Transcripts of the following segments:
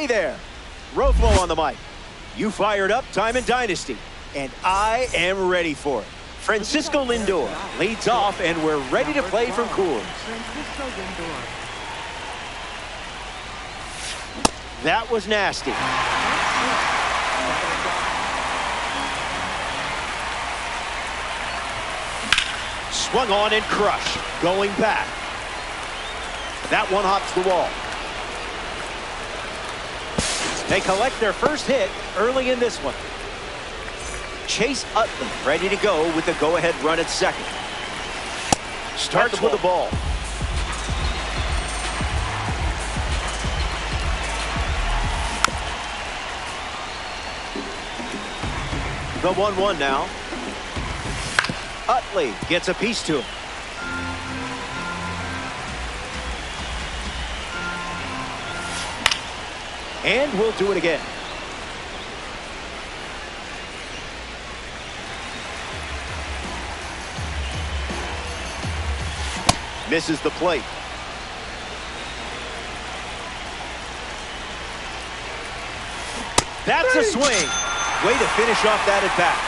Hey there, Roflo on the mic. You fired up Time and Dynasty, and I am ready for it. Francisco Lindor leads off, and we're ready to play from Coors. That was nasty. Swung on and crushed. Going back. That one hops the wall. They collect their first hit early in this one. Chase Utley ready to go with the go-ahead run at second. Starts with the ball. The 1-1 now. Utley gets a piece to him. And we'll do it again. Misses the plate. That's a swing. Way to finish off that at bat.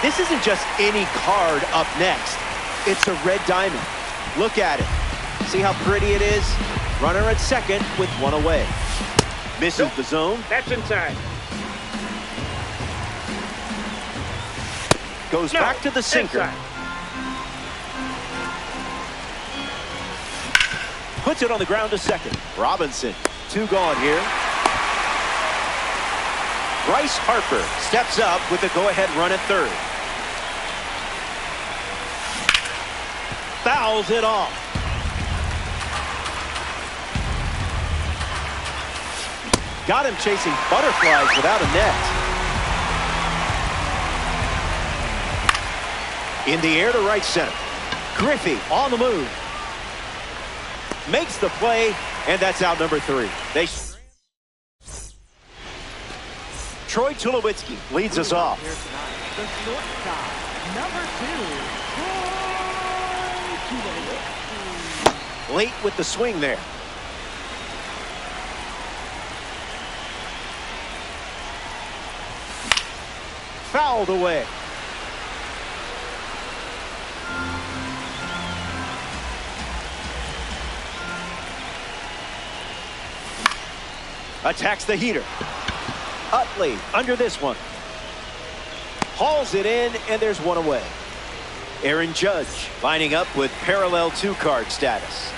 This isn't just any card up next. It's a red diamond. Look at it. See how pretty it is? Runner at second with one away. Misses the zone. That's inside. Goes back to the sinker. Inside. Puts it on the ground to second. Robinson, 2 gone here. Bryce Harper steps up with the go-ahead run at third. Fouls it off. Got him chasing butterflies without a net. In the air to right center. Griffey on the move. Makes the play, and that's out number 3. Troy Tulowitzki leads us off. The shortstop, number 2, Troy Tulowitzki. Late with the swing there. Fouled away. Attacks the heater. Utley under this one. Hauls it in, and there's one away. Aaron Judge lining up with parallel 2-card status.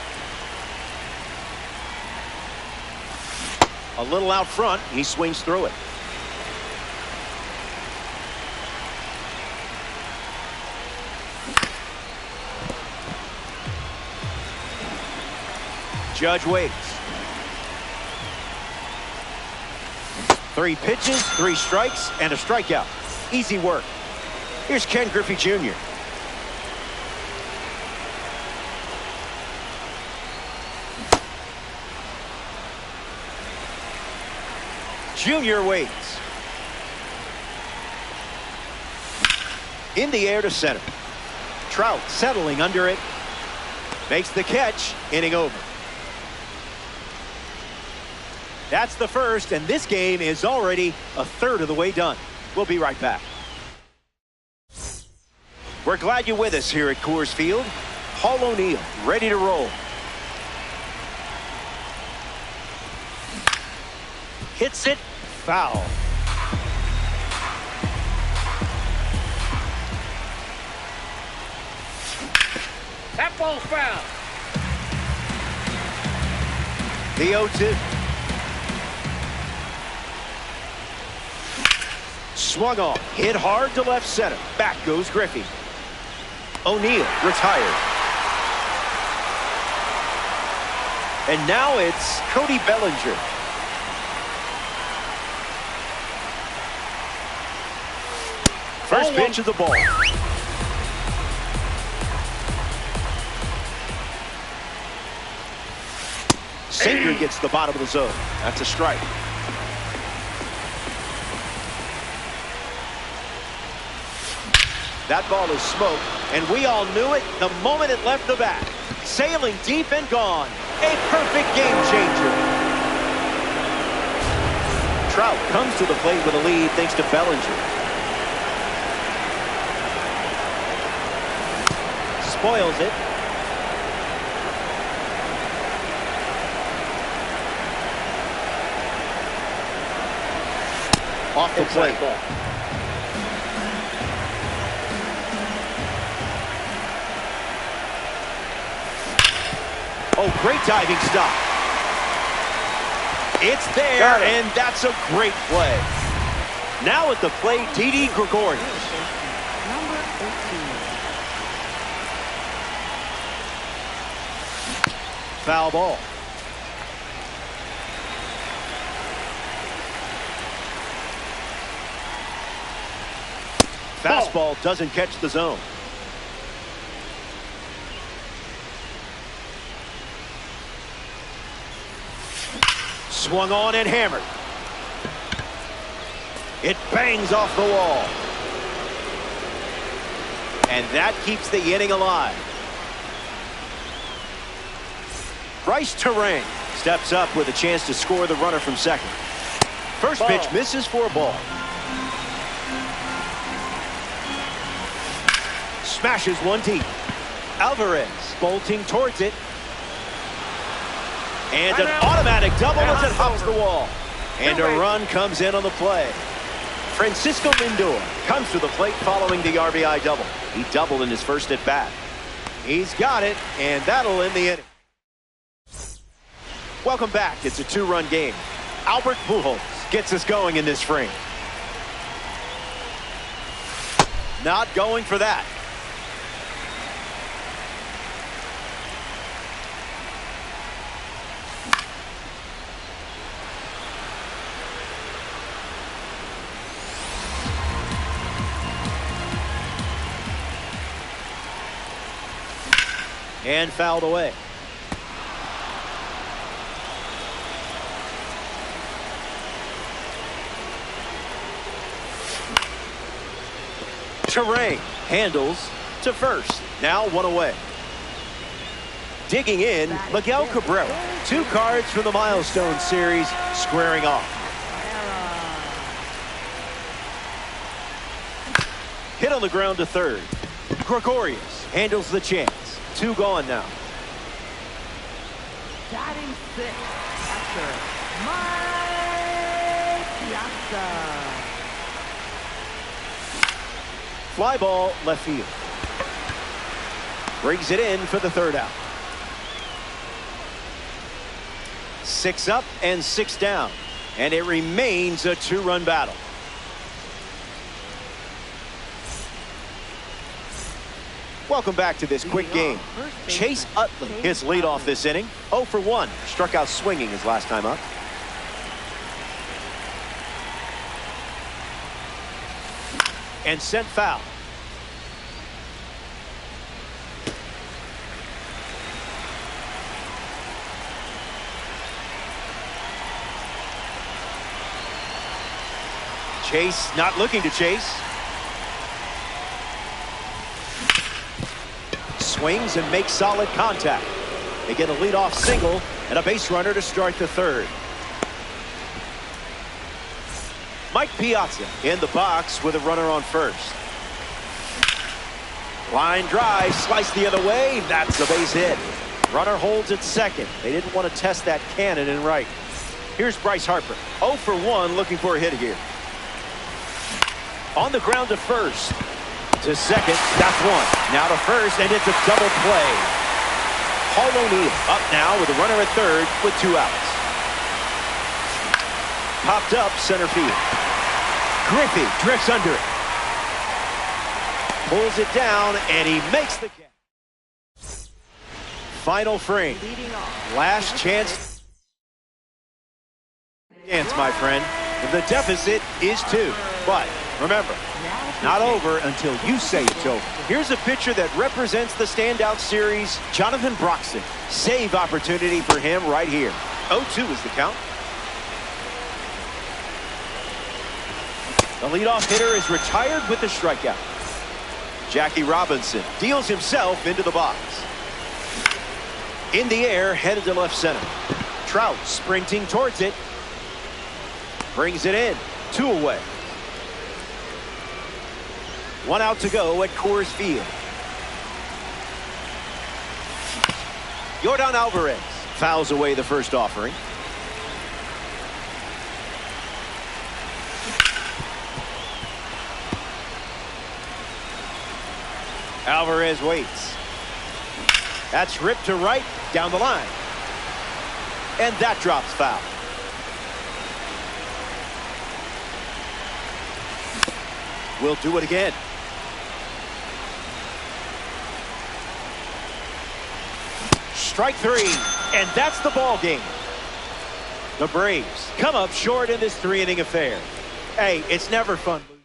A little out front, he swings through it. Judge waits. 3 pitches, 3 strikes, and a strikeout. Easy work. Here's Ken Griffey Jr. Jr. waits. In the air to center. Trout settling under it. Makes the catch, inning over. That's the first, and this game is already a third of the way done. We'll be right back. We're glad you're with us here at Coors Field. Paul O'Neill ready to roll. Hits it, foul. That ball's foul. The 0-2. Swung on, hit hard to left center. Back goes Griffey. O'Neill retired. And now it's Cody Bellinger. First pitch of the ball. Sinker gets the bottom of the zone. That's a strike. That ball is smoke, and we all knew it the moment it left the bat. Sailing deep and gone. A perfect game changer. Trout comes to the plate with a lead thanks to Bellinger. Spoils it. Off the plate. Ball. Oh, great diving stop. It's there, and that's a great play. Now at the plate, Didi Gregorius. Number 18. Foul ball. Fastball doesn't catch the zone. Swung on and hammered. It bangs off the wall. And that keeps the inning alive. Bryce Terang steps up with a chance to score the runner from second. First pitch misses for a ball. Smashes one deep. Alvarez bolting towards it. And an automatic double as it hops the wall. And a run comes in on the play. Francisco Lindor comes to the plate following the RBI double. He doubled in his first at bat. He's got it, and that'll end the inning. Welcome back. It's a two-run game. Albert Pujols gets us going in this frame. Not going for that. And fouled away. Terang handles to first. Now one away. Digging in, Miguel Cabrera. Two cards from the Milestone Series squaring off. Hit on the ground to third. Gregorius handles the chance. Two gone now. Batting sixth, catcher, Mike Piazza. Fly ball left field. Brings it in for the third out. 6 up and 6 down. And it remains a two-run battle. Welcome back to this quick game. Chase Utley, his leadoff this inning. 0 for 1. Struck out swinging his last time up. And sent foul. Chase not looking to chase. Swings and makes solid contact. They get a leadoff single and a base runner to start the third. Mike Piazza in the box with a runner on first. Line drive, sliced the other way. That's a base hit. Runner holds at second. They didn't want to test that cannon in right. Here's Bryce Harper. 0 for 1, looking for a hit here. On the ground to first. To second, that's one. Now to first, and it's a double play. Paul O'Neill up now with a runner at third with 2 outs. Popped up center field. Griffey drifts under it. Pulls it down, and he makes the catch. Final frame. Last chance. My friend. The deficit is 2. But remember, not over until you say it's over. Here's a pitcher that represents the standout series, Jonathan Broxton. Save opportunity for him right here. 0-2 is the count. The leadoff hitter is retired with the strikeout. Jackie Robinson deals himself into the box. In the air, headed to left center. Trout sprinting towards it. Brings it in. 2 away. 1 out to go at Coors Field. Yordan Alvarez fouls away the first offering. Alvarez waits. That's ripped to right, down the line. And that drops foul. We'll do it again. Strike 3, and that's the ball game. The Braves come up short in this 3-inning affair. Hey, it's never fun losing.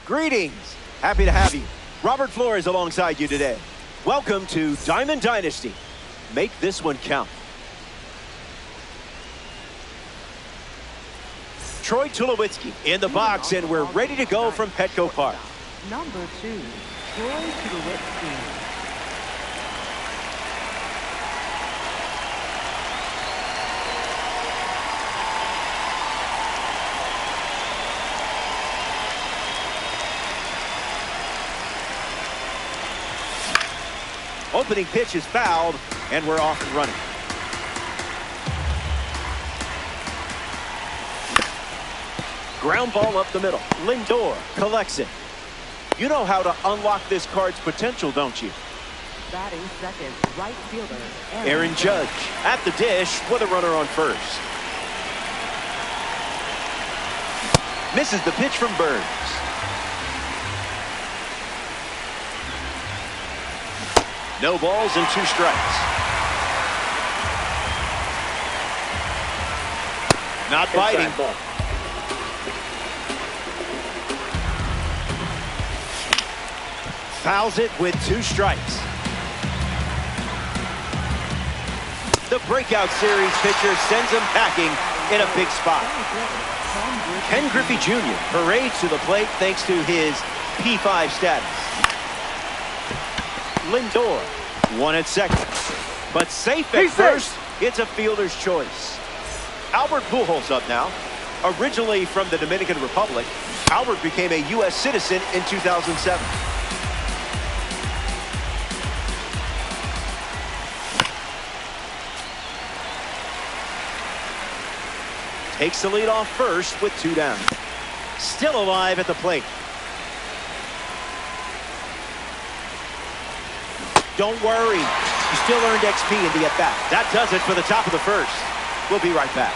Greetings. Happy to have you. Robert Flores alongside you today. Welcome to Diamond Dynasty. Make this one count. Troy Tulowitzki in the box, and we're ready to go from Petco Park. Number 2, Troy Tulowitzki. Opening pitch is fouled, and we're off and running. Ground ball up the middle. Lindor collects it. You know how to unlock this card's potential, don't you? Batting second, right fielder, Aaron Judge at the dish with a runner on first. Misses the pitch from Burns. No balls and 2 strikes. Not biting. Fouls it with 2 strikes. The breakout series pitcher sends him packing in a big spot. Ken Griffey Jr. parades to the plate thanks to his P5 status. Lindor, 1 at second. But safe at first, it's a fielder's choice. Albert Pujols up now. Originally from the Dominican Republic, Albert became a U.S. citizen in 2007. Takes the lead off first with 2 down. Still alive at the plate. Don't worry. You still earned XP in the at-bat. That does it for the top of the first. We'll be right back.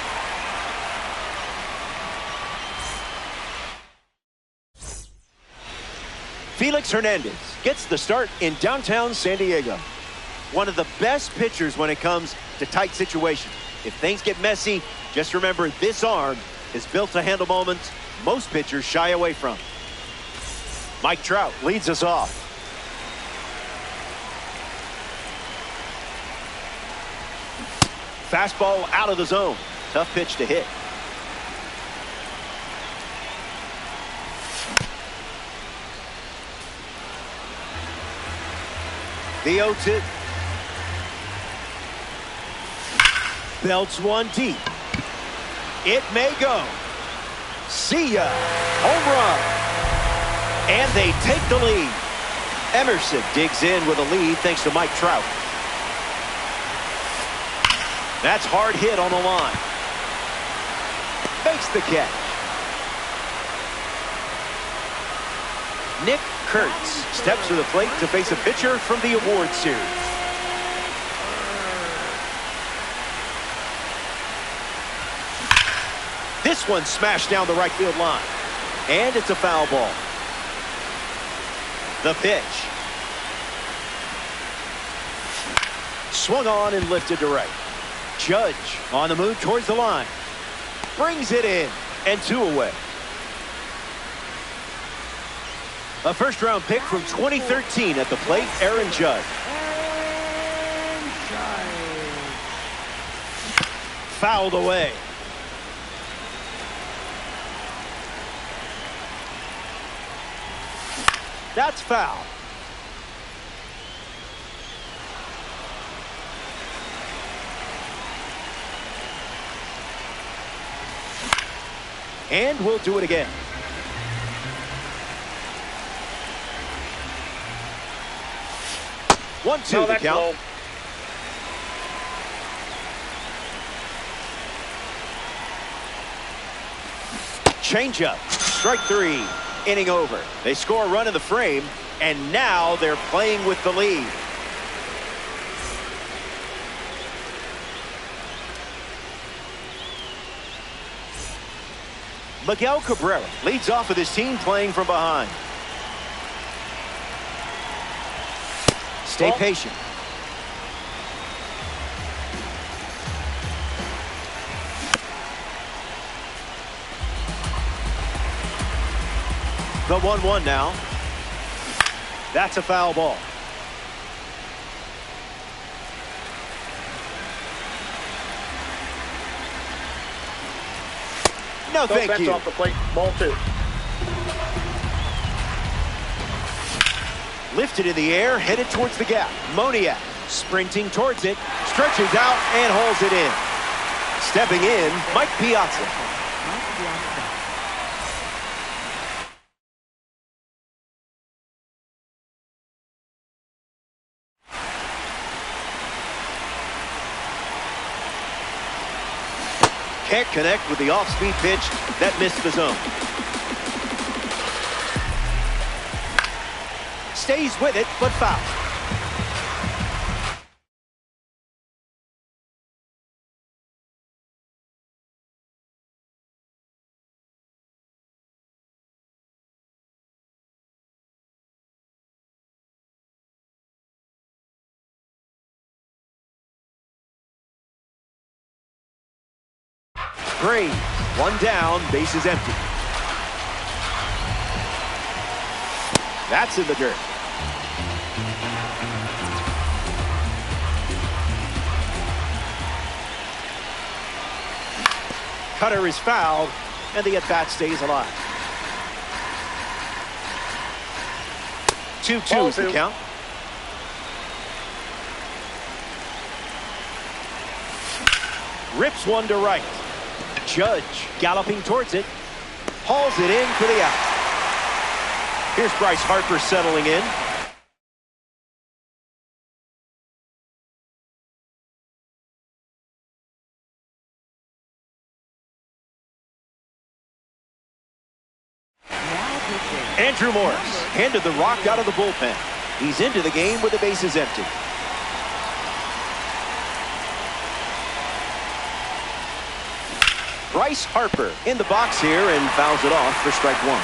Felix Hernandez gets the start in downtown San Diego. One of the best pitchers when it comes to tight situations. If things get messy, just remember this arm is built to handle moments most pitchers shy away from. Mike Trout leads us off. Fastball out of the zone. Tough pitch to hit. The 0-2. Belts one deep. It may go. See ya. Home run. And they take the lead. Emerson digs in with a lead thanks to Mike Trout. That's hard hit on the line. Makes the catch. Nick Kurtz steps to the plate to face a pitcher from the award series. This one smashed down the right field line. And it's a foul ball. The pitch. Swung on and lifted to right. Judge on the move towards the line. Brings it in. And 2 away. A first-round pick from 2013 at the plate, Aaron Judge. Fouled away. That's foul. And we'll do it again. One, two, the count. Changeup. Strike 3. Inning over. They score a run in the frame, and now they're playing with the lead. Miguel Cabrera leads off with his team playing from behind. Stay patient. The 1-1 now. That's a foul ball. No, thank you. Off the plate. Ball 2. Lifted in the air, headed towards the gap. Moniak sprinting towards it, stretches out and holds it in. Stepping in, Mike Piazza. Can't connect with the off-speed pitch that missed the zone. Stays with it, but foul. Braves. One down, bases empty. That's in the dirt. Cutter is fouled, and the at-bat stays alive. 2-2 is the count. Rips one to right. Judge galloping towards it. Hauls it in for the out. Here's Bryce Harper settling in. Andrew Morris handed the rock out of the bullpen. He's into the game with the bases empty. Bryce Harper in the box here and fouls it off for strike one.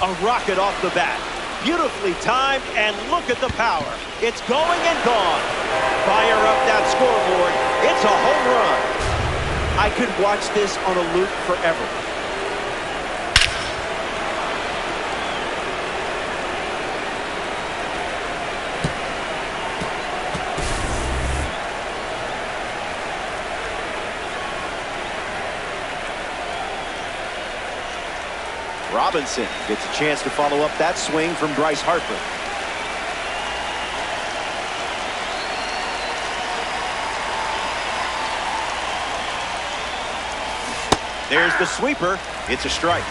A rocket off the bat. Beautifully timed, and look at the power. It's going and gone. Fire up that scoreboard. It's a home run. I could watch this on a loop forever. Robinson gets a chance to follow up that swing from Bryce Harper. There's the sweeper. It's a strike.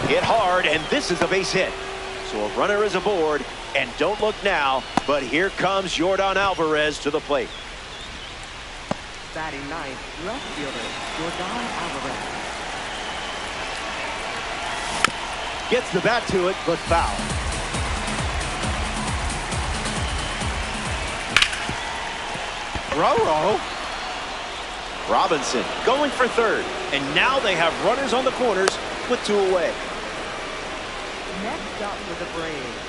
Hit hard, and this is a base hit. So a runner is aboard, and don't look now, but here comes Yordan Alvarez to the plate. Batting ninth, left fielder, Yordan Alvarez. Gets the bat to it, but foul. Roro. Robinson going for third, and now they have runners on the corners with two away. Next up for the Braves,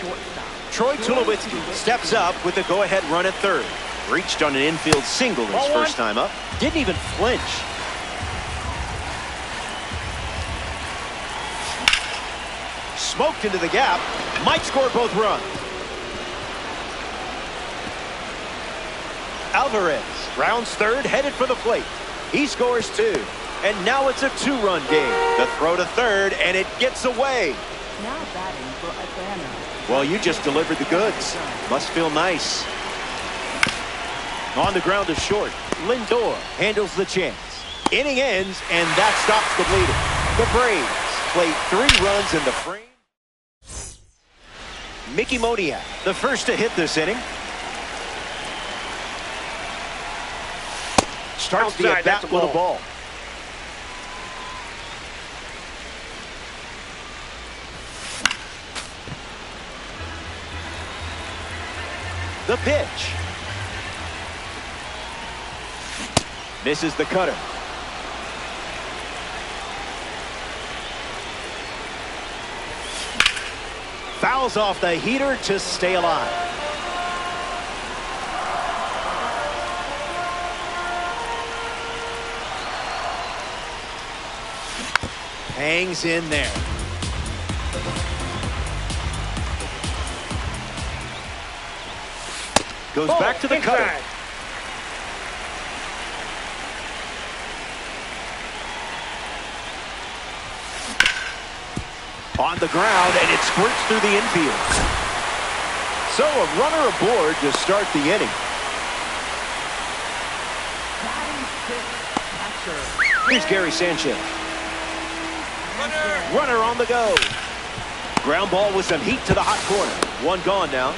shortstop. Troy Tulowitzki steps up with the go-ahead run at third. Reached on an infield single his first time up. Didn't even flinch. Smoked into the gap. Might score both runs. Alvarez rounds third, headed for the plate. He scores two. And now it's a two-run game. The throw to third, and it gets away. Now batting for Atlanta. Well, you just delivered the goods. Must feel nice. On the ground to short. Lindor handles the chance. Inning ends, and that stops the bleeding. The Braves play 3 runs in the frame. Mickey Moniak, the first to hit this inning. Starts the at-bat with a ball. The pitch. Misses the cutter. Fouls off the heater to stay alive. Hangs in there. Goes back to the cutter. On the ground, and it squirts through the infield. So a runner aboard to start the inning. Here's Gary Sanchez. Runner on the go. Ground ball with some heat to the hot corner. One gone now.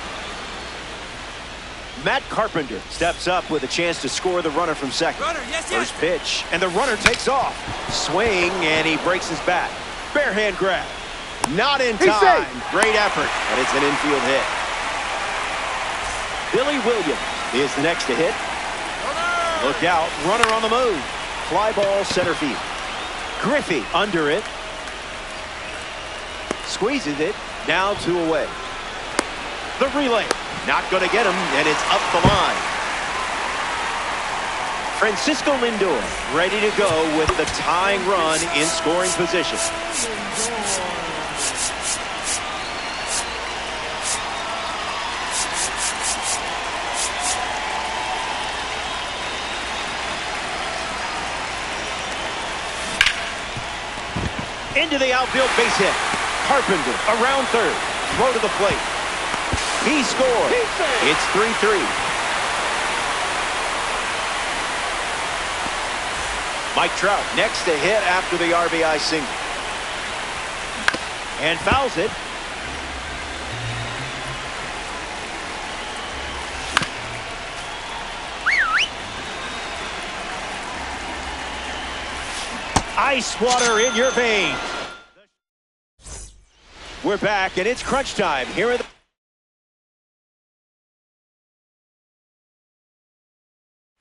Matt Carpenter steps up with a chance to score the runner from second. First pitch, and the runner takes off. Swing, and he breaks his bat. Bare hand grab. Not in time. Great effort, but it's an infield hit. Billy Williams is the next to hit. Look out, runner on the move. Fly ball center field. Griffey under it. squeezes it. Now 2 away. The relay. Not going to get him, and it's up the line. Francisco Lindor ready to go with the tying run in scoring position. Into the outfield, base hit. Carpenter around third. Throw to the plate. He scores. It's 3-3. Mike Trout next to hit after the RBI single. And fouls it. Ice water in your veins. We're back, and it's crunch time here in the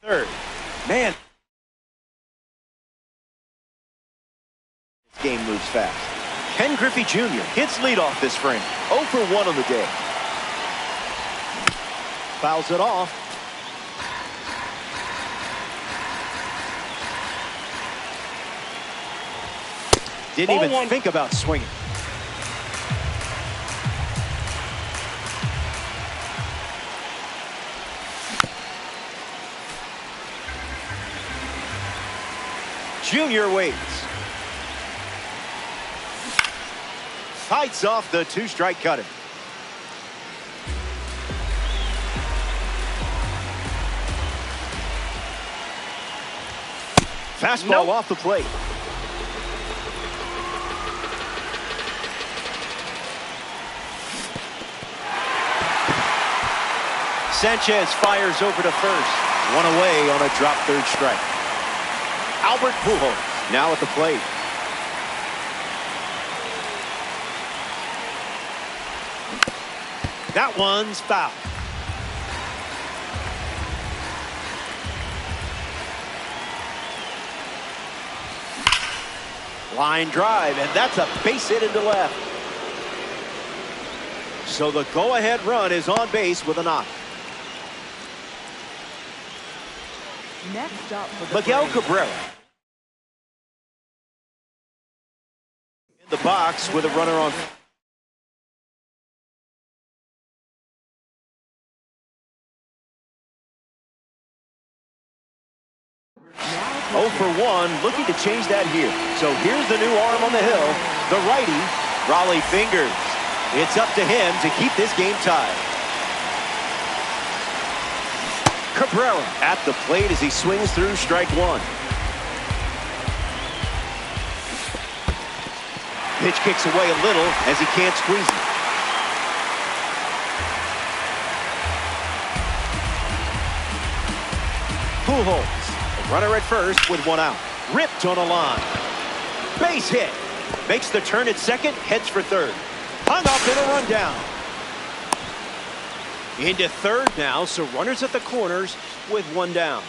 third. Man, this game moves fast. Ken Griffey Jr. hits leadoff this frame. 0 for 1 on the day. Fouls it off. Didn't even think about swinging. Junior waits. Fights off the 2-strike cutter. Fastball off the plate. Sanchez fires over to first. 1 away on a drop third strike. Albert Pujols now at the plate. That one's foul. Line drive, and that's a base hit into left. So the go-ahead run is on base with a knock. Next up for the Miguel Braves. Cabrera in the box with a runner on. Now 0 for 1, looking to change that here. So here's the new arm on the hill, the righty, Raleigh Fingers. It's up to him to keep this game tied. Cabrera at the plate as he swings through strike 1. Pitch kicks away a little as he can't squeeze it. Pujols, a runner at first with 1 out. Ripped on a line. Base hit. Makes the turn at second, heads for third. Hung up in a rundown. Into third now, so runners at the corners with 1 down.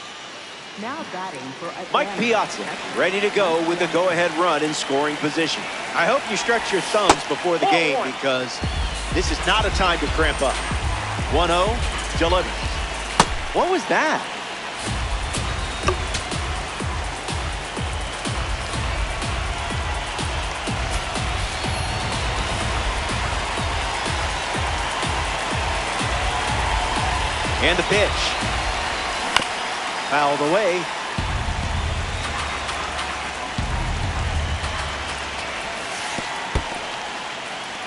Now batting for Atlanta. Mike Piazza ready to go with the go-ahead run in scoring position. I hope you stretch your thumbs before the game because this is not a time to cramp up. 1-0, delivers. What was that? And the pitch. Fouled away.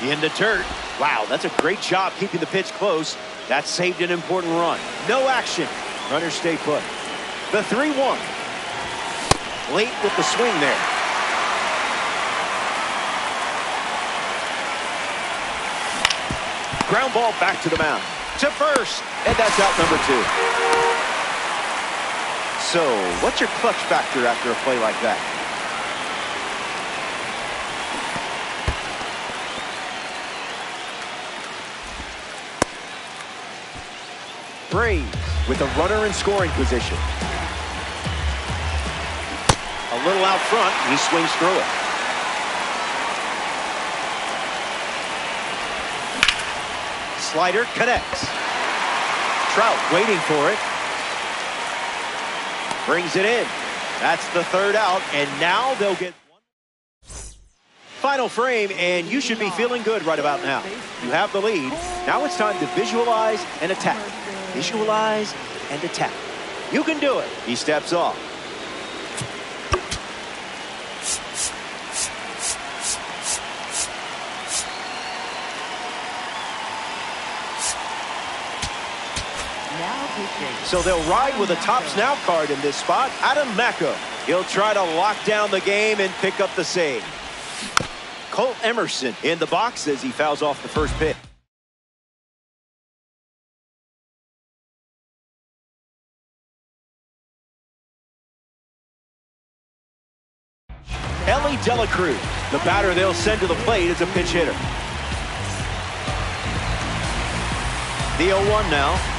Into dirt. Wow, that's a great job keeping the pitch close. That saved an important run. No action. Runners stay put. The 3-1. Late with the swing there. Ground ball back to the mound. To first, and that's out number 2. So, what's your clutch factor after a play like that? Braves with a runner in scoring position. A little out front, he swings through it. Slider connects. Trout waiting for it. Brings it in. That's the third out, and now they'll get one. Final frame, and you should be feeling good right about now. You have the lead. Now it's time to visualize and attack. Visualize and attack. You can do it. He steps off. So they'll ride with a tops now card in this spot. Adam Macko. He'll try to lock down the game and pick up the save. Colt Emerson in the box as he fouls off the first pitch. Ellie Delacruz, the batter they'll send to the plate as a pinch hitter. The 0-1 now.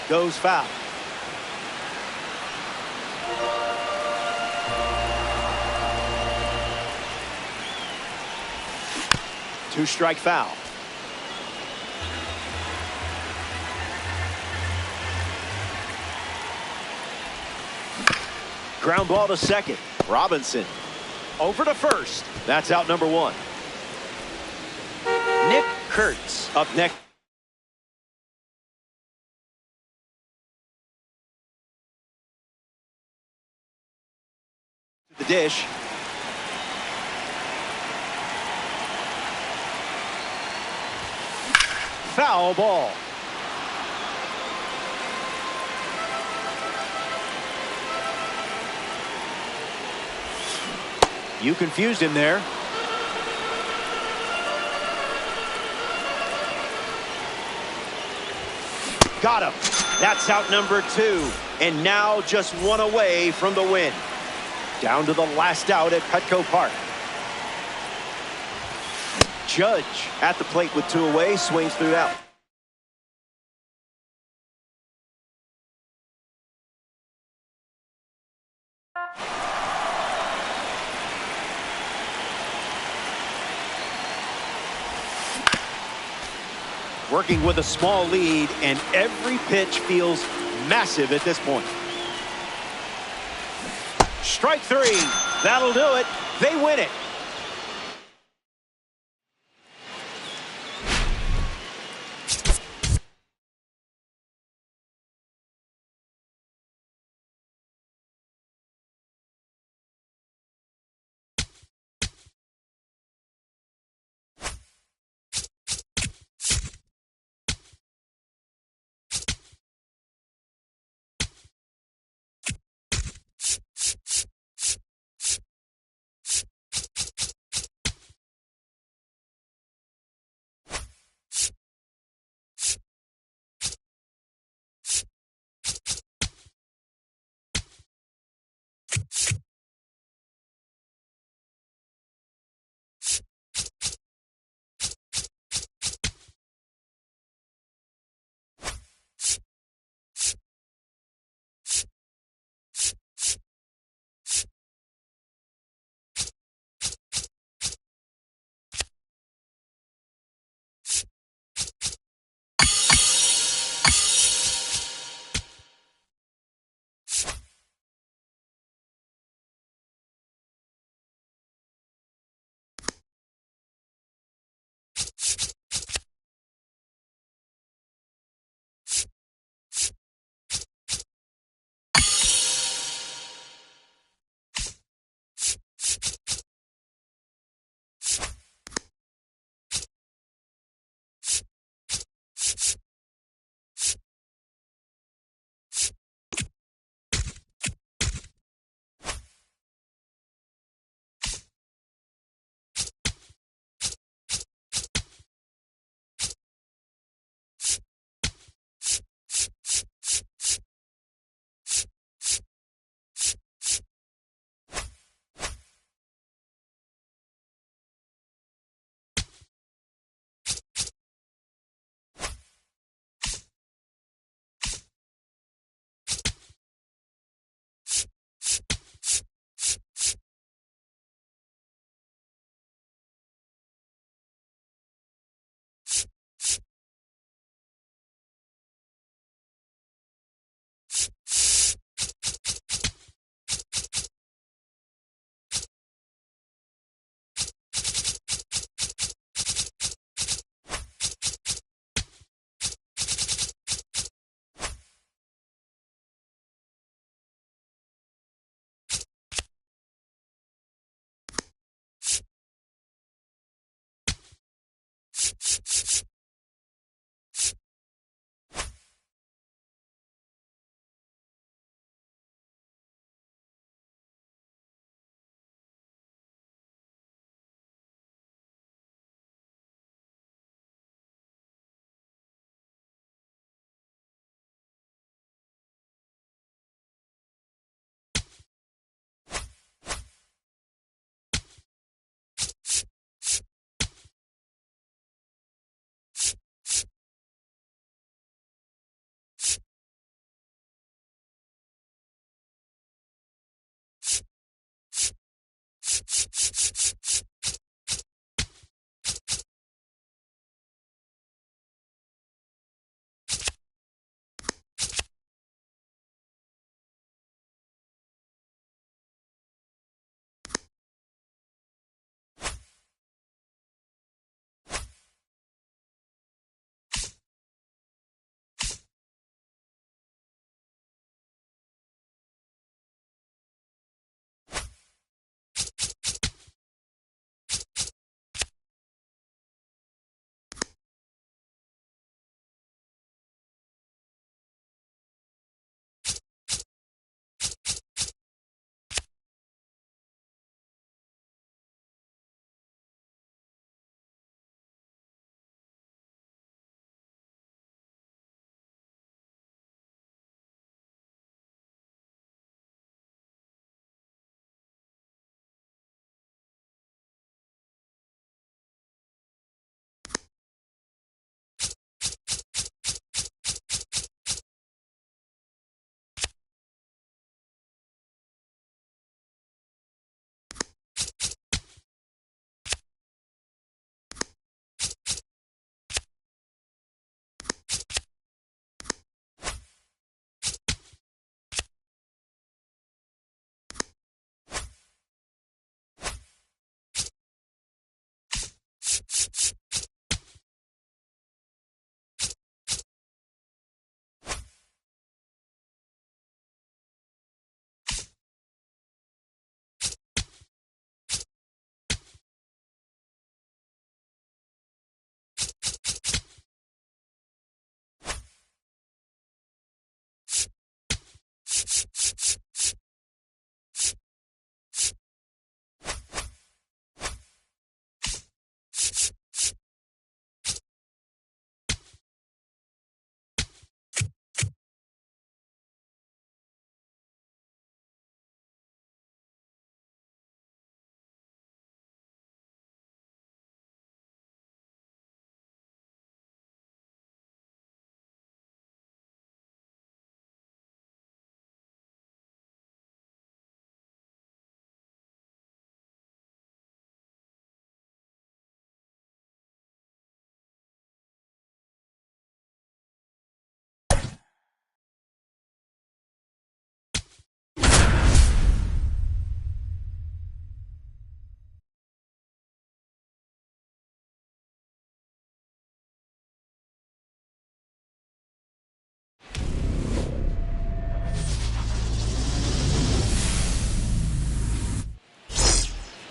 Goes foul. Two-strike foul. Ground ball to second. Robinson over to first. That's out number one. Nick Kurtz up next. The dish. Foul ball. You confused him there. Got him. That's out number two. And now just one away from the win. Down to the last out at Petco Park. Judge at the plate with two away, swings through out. Working with a small lead, and every pitch feels massive at this point. Strike three. That'll do it. They win it.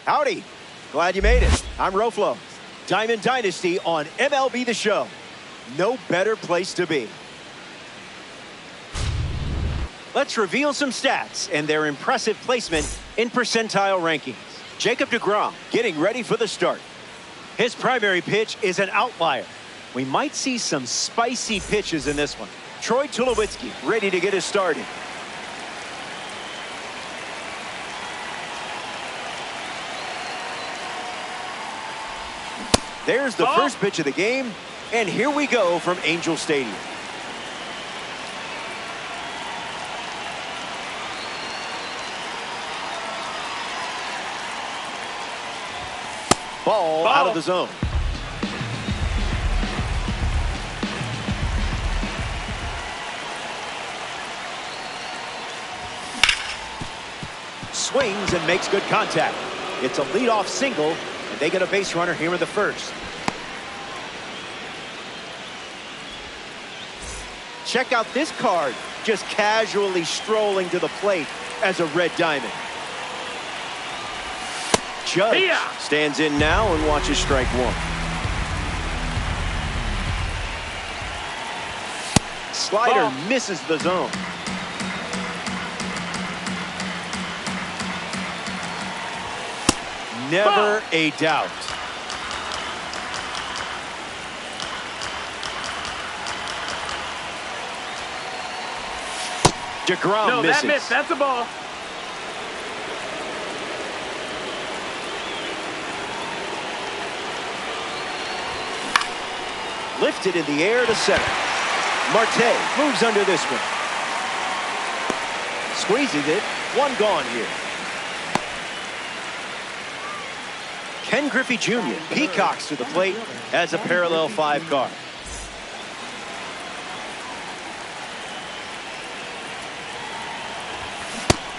Howdy. Glad you made it. I'm Roflo. Diamond Dynasty on MLB The Show. No better place to be. Let's reveal some stats and their impressive placement in percentile rankings. Jacob deGrom getting ready for the start. His primary pitch is an outlier. We might see some spicy pitches in this one. Troy Tulowitzki ready to get us started. There's the first pitch of the game, and here we go from Angel Stadium. Ball out of the zone. Swings and makes good contact. It's a leadoff single, and they get a base runner here in the first. Check out this card, just casually strolling to the plate as a red diamond. Judge stands in now and watches strike one. Slider misses the zone. Never a doubt. deGrom misses. That missed. That's a ball. Lifted in the air to center. Marte moves under this one. Squeezes it. One gone here. Ken Griffey Jr. peacocks to the plate as a parallel 5 card.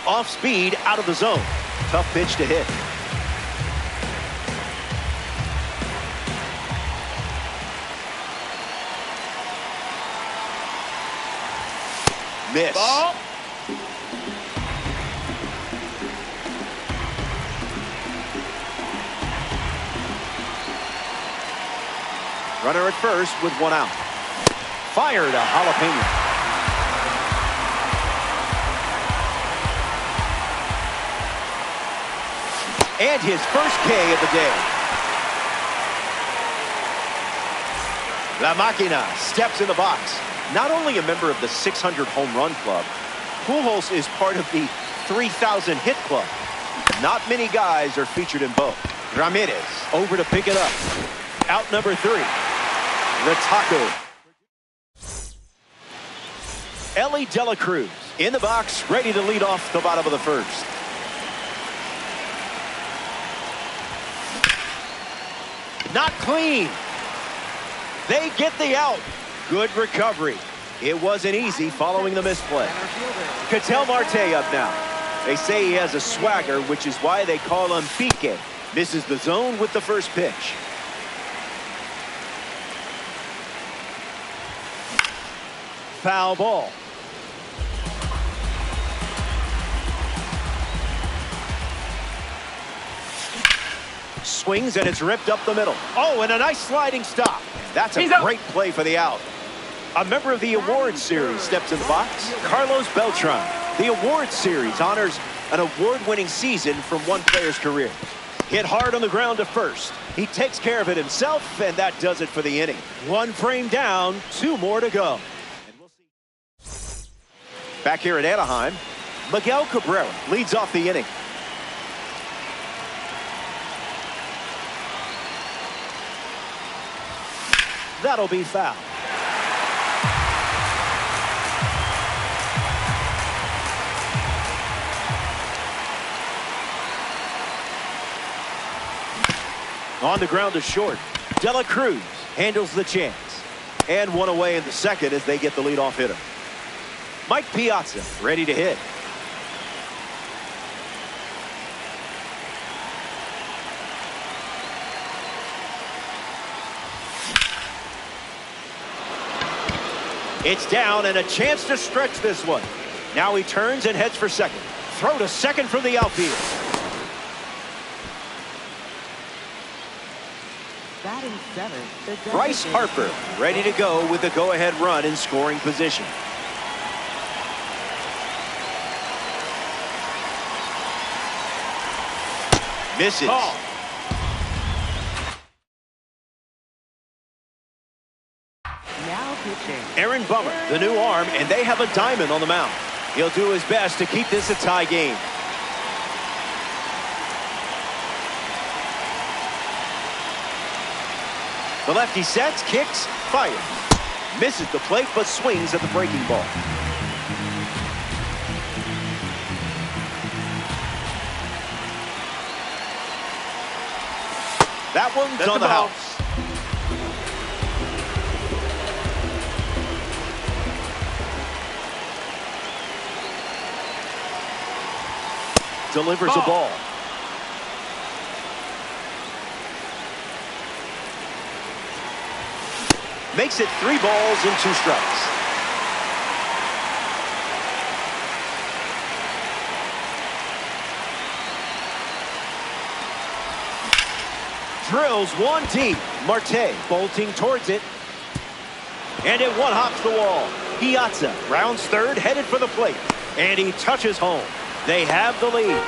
Off speed, out of the zone. Tough pitch to hit. Miss. Ball. Runner at first with 1 out. Fired a jalapeno. And his first K of the day. La Máquina steps in the box. Not only a member of the 600 home run club, Pujols is part of the 3,000 hit club. Not many guys are featured in both. Ramirez over to pick it up. Out number 3. The Taco. Ellie De La Cruz in the box, ready to lead off the bottom of the first. Not clean. They get the out. Good recovery. It wasn't easy following the misplay. Ketel Marte up now. They say he has a swagger, which is why they call him Pique. Misses the zone with the first pitch. Foul ball. Swings and it's ripped up the middle. Oh, and a nice sliding stop. That's a great play for the out. A member of the awards series steps in the box. Carlos Beltran. The awards series honors an award-winning season from one player's career. Hit hard on the ground to first. He takes care of it himself, and that does it for the inning. 1 frame down, 2 more to go. Back here at Anaheim, Miguel Cabrera leads off the inning. That'll be foul. On the ground to short. De La Cruz handles the chance. And 1 away in the second as they get the leadoff hitter. Mike Piazza ready to hit. It's down and a chance to stretch this one. Now he turns and heads for second. Throw to second from the outfield. 7th, the Bryce Harper ready to go with the go-ahead run in scoring position. Misses. Ball. Now pitching. Aaron Bummer, the new arm, and they have a diamond on the mound. He'll do his best to keep this a tie game. The lefty sets, kicks, fires. Misses the plate, but swings at the breaking ball. That one's That's on the the ball. house. Delivers a ball. Makes it 3 balls and 2 strikes. Drills one deep. Marte bolting towards it. And it one-hops the wall. Piazza rounds third, headed for the plate. And he touches home. They have the lead.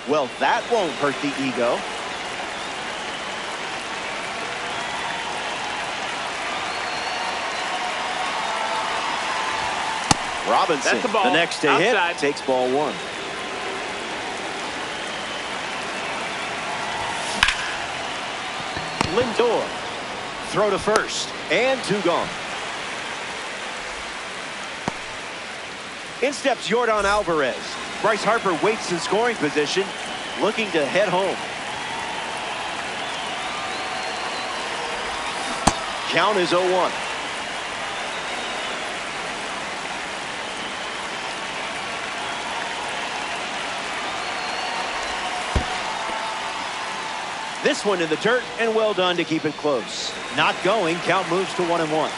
Well, that won't hurt the ego. Robinson, That's the ball. the next to Outside. hit, takes ball 1. Lindor, throw to first, and 2 gone. In steps Yordan Alvarez. Bryce Harper waits in scoring position, looking to head home. Count is 0-1. This one in the dirt, and well done to keep it close. Not going, count moves to 1-1.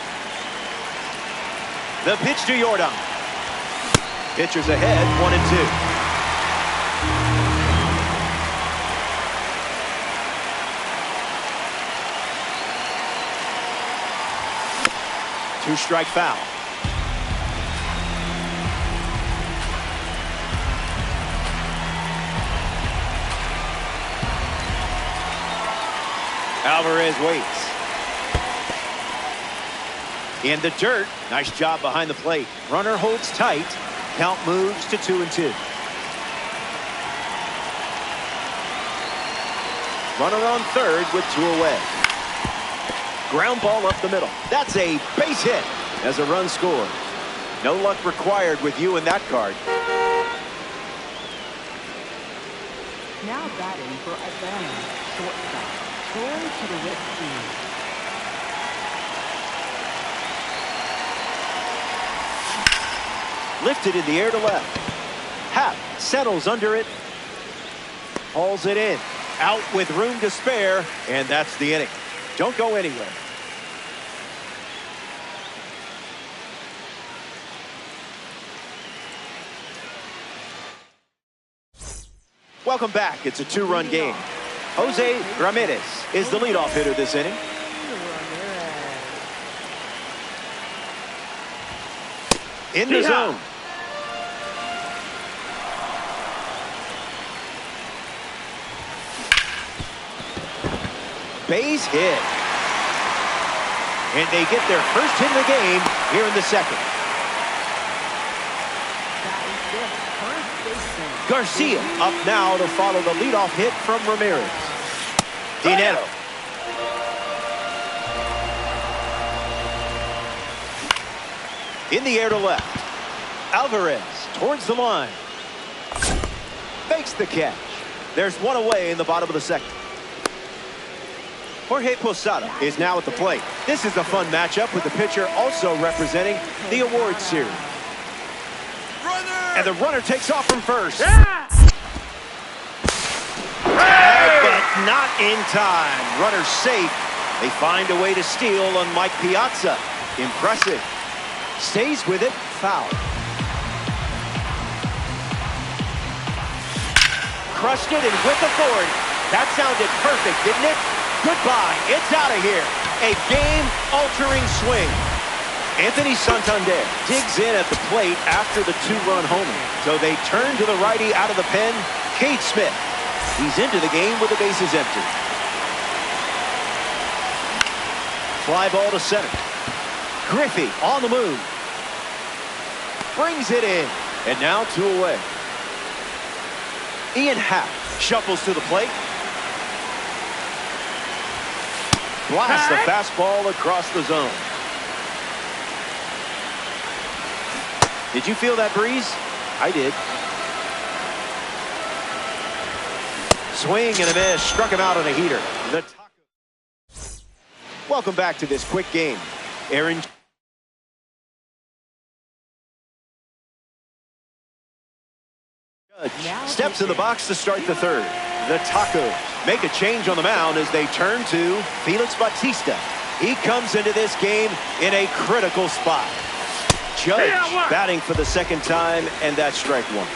The pitch to Yordan. Pitchers ahead, 1-2. Two-strike foul. Alvarez waits. In the dirt. Nice job behind the plate. Runner holds tight. Count moves to 2-2. Runner on third with 2 away. Ground ball up the middle. That's a base hit as a run scored. No luck required with you in that card. Now batting for Atlanta, shortstop. Troy to the left field. Lifted in the air to left. Happ settles under it. Hauls it in. Out with room to spare. And that's the inning. Don't go anywhere. Welcome back. It's a 2-run game. Jose Ramirez is the leadoff hitter this inning. In the zone. Base hit. And they get their first hit of the game here in the second. Garcia up now to follow the leadoff hit from Ramirez. Dinero. In the air to left. Alvarez towards the line. Fakes the catch. There's 1 away in the bottom of the second. Jorge Posada is now at the plate. This is a fun matchup with the pitcher also representing the award series. And the runner takes off from first. Yeah! But not in time. Runner safe. They find a way to steal on Mike Piazza. Impressive. Stays with it. Foul. Crushed it and with authority. That sounded perfect, didn't it? Goodbye. It's out of here. A game-altering swing. Anthony Santander digs in at the plate after the two-run homer. So they turn to the righty out of the pen, Cade Smith. He's into the game with the bases empty. Fly ball to center. Griffey on the move. Brings it in. And now 2 away. Ian Happ shuffles to the plate. Blasts the fastball across the zone. Did you feel that breeze? I did. Swing and a miss. Struck him out on a heater. Welcome back to this quick game. Aaron Judge steps in the box to start the third. The Tacos make a change on the mound as they turn to Felix Bautista. He comes into this game in a critical spot. Judge batting for the second time, and that's strike one.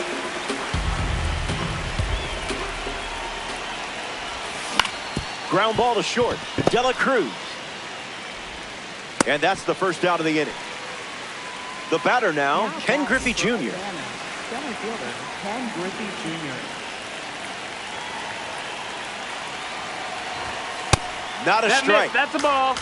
Ground ball to short. De La Cruz. And that's the first out of the inning. The batter now Ken Griffey Jr. Center fielder Ken Griffey Jr. Not a strike. That's a ball.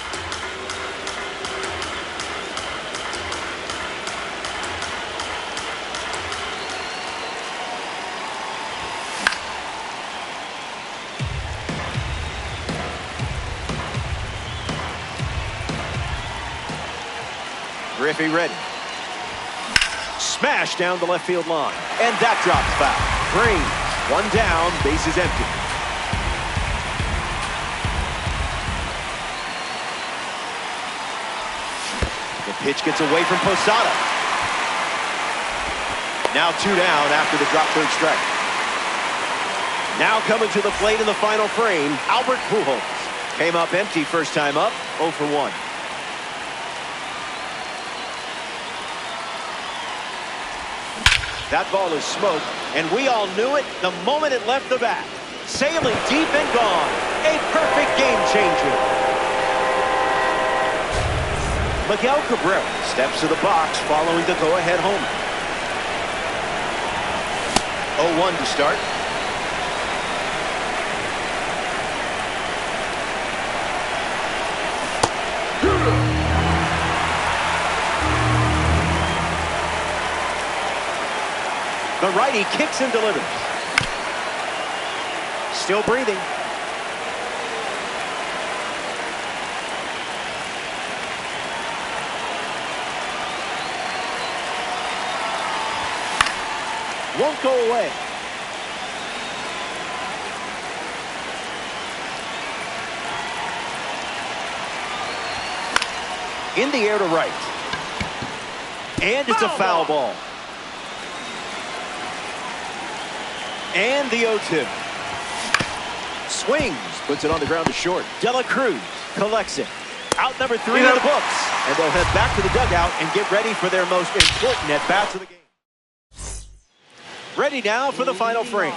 Griffey ready. Smash down the left field line. And that drops foul. Green. One down. Bases empty. The pitch gets away from Posada. Now 2 down after the drop third strike. Now coming to the plate in the final frame, Albert Pujols. Came up empty first time up, 0 for 1. That ball is smoked, and we all knew it the moment it left the bat. Sailing deep and gone. A perfect game changer. Miguel Cabrera steps to the box following the go-ahead homer. 0-1 to start. The righty kicks and delivers. Still breathing. Won't go away. In the air to right. And it's a foul ball. And the 0-2. Swings, puts it on the ground to short. De La Cruz collects it. Out number 3 in the books. And they'll head back to the dugout and get ready for their most important at-bats of the game. Ready now for the final frame.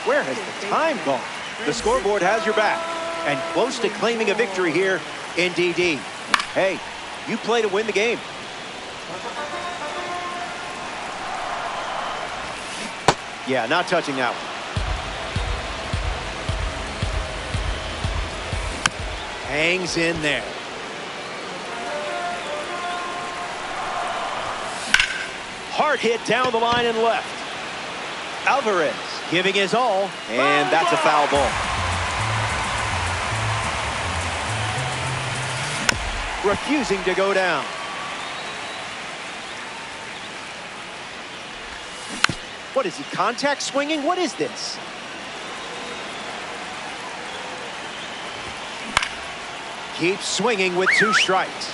Where has the time gone? The scoreboard has your back. And close to claiming a victory here in DD. Hey, you play to win the game. Yeah, not touching that one. Hangs in there. Hard hit down the line and left. Alvarez giving his all, and that's a foul ball. Refusing to go down. What is he, contact swinging? What is this? Keeps swinging with 2 strikes.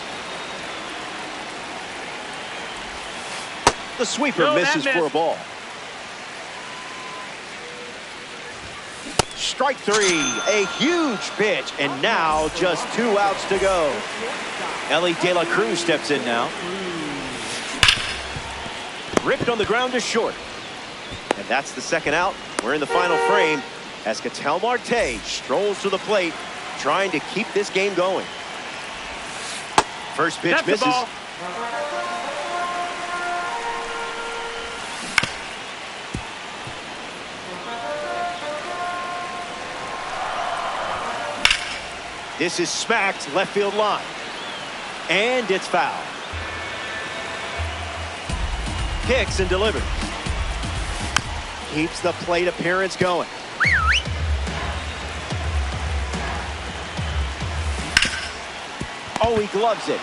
The sweeper misses for a ball. Strike 3, a huge pitch, and now just 2 outs to go. Ellie De La Cruz steps in now. Ripped on the ground to short. And that's the second out. We're in the final frame. as Ketel Marte strolls to the plate, trying to keep this game going. First pitch That's the misses. ball. This is smacked left field line. And it's foul. Kicks and delivers. Keeps the plate appearance going. Oh, he gloves it.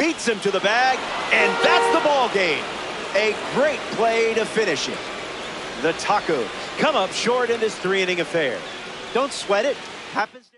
Beats him to the bag, and that's the ball game. A great play to finish it. The Tacos come up short in this 3-inning affair. Don't sweat it. Happens.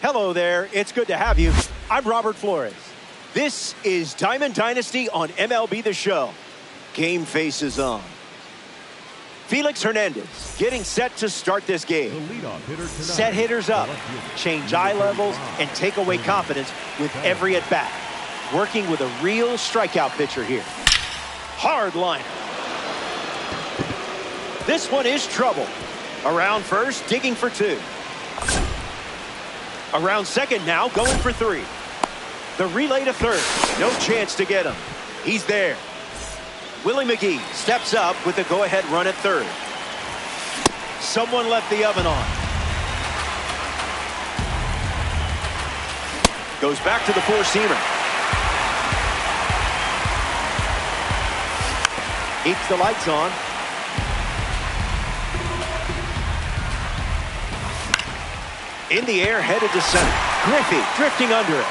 Hello there. It's good to have you. I'm Robert Flores. This is Diamond Dynasty on MLB The Show. Game face is on. Felix Hernandez getting set to start this game. Set hitters up, change eye levels, and take away confidence with every at-bat. Working with a real strikeout pitcher here. Hard liner. This one is trouble. Around first, digging for 2. Around second now, going for 3. The relay to third. No chance to get him. He's there. Willie McGee steps up with the go-ahead run at third. Someone left the oven on. Goes back to the four-seamer. Keeps the lights on. In the air, headed to center. Griffey drifting under it.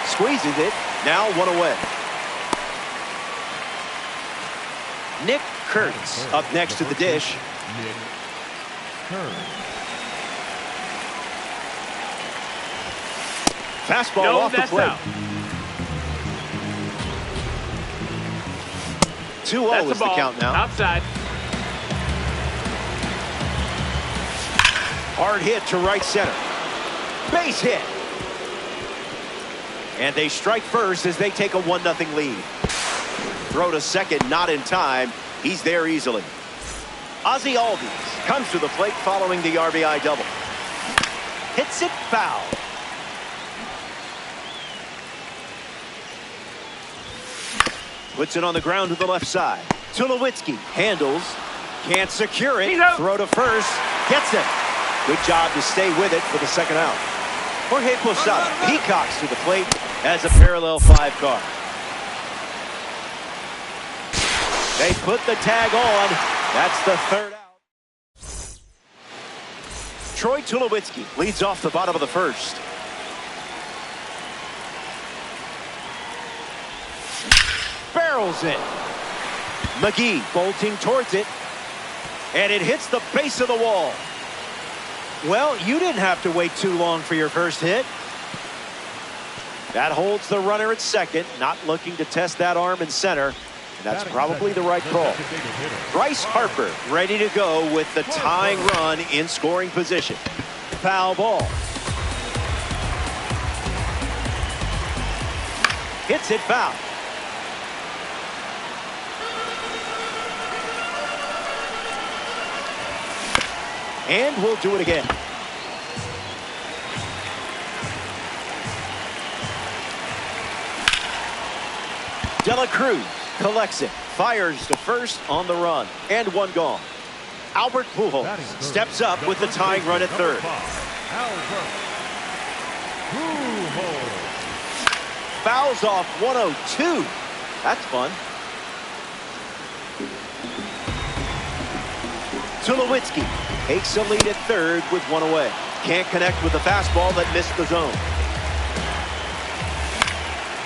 Squeezes it. Now 1 away. Nick Kurtz up next to the dish. Fastball off the plate. 2-0 is the count now. Outside. Hard hit to right center. Base hit. And they strike first as they take a 1-0 lead. Throw to second, not in time. He's there easily. Ozzie Albies comes to the plate following the RBI double. Hits it foul. Puts it on the ground to the left side. Tulowitzki handles. Can't secure it. Throw to first. Gets it. Good job to stay with it for the second out. Jorge Posada peacocks to the plate as a parallel 5 car. They put the tag on. That's the third out. Troy Tulowitzki leads off the bottom of the first. Barrels it. McGee bolting towards it. And it hits the base of the wall. Well, you didn't have to wait too long for your first hit. That holds the runner at second, not looking to test that arm in center. And that's probably the right call. Bryce Harper ready to go with the tying run in scoring position. Foul ball. Hits it foul. And we'll do it again. De La Cruz collects it, fires to first on the run, and 1 gone. Albert Pujols steps up with the tying run at third. Fouls off 102. That's fun. Tulowitzki takes a lead at third with 1 away. Can't connect with the fastball that missed the zone.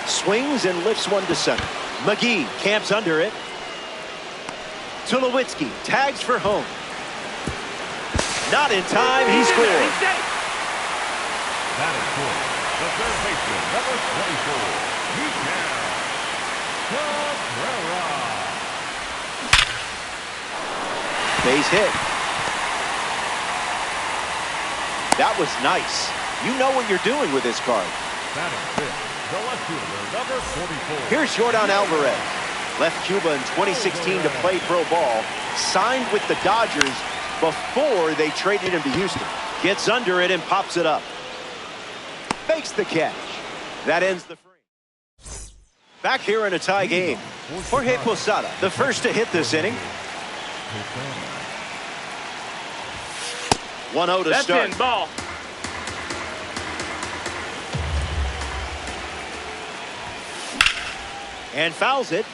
Swings and lifts one to center. McGee camps under it. Tulowitzki tags for home. Not in time. He scores. That is good. The third baseman, number 24, Miguel Cabrera. Base hit. That was nice. You know what you're doing with this card. That is good. The left fielder, number 44. Here's Jordan Alvarez. Left Cuba in 2016 to play pro ball. Signed with the Dodgers before they traded him to Houston. Gets under it and pops it up. Makes the catch. That ends the frame. Back here in a tie game. Jorge Posada, the first to hit this inning. 1-0 to start. That's in, ball. And fouls it.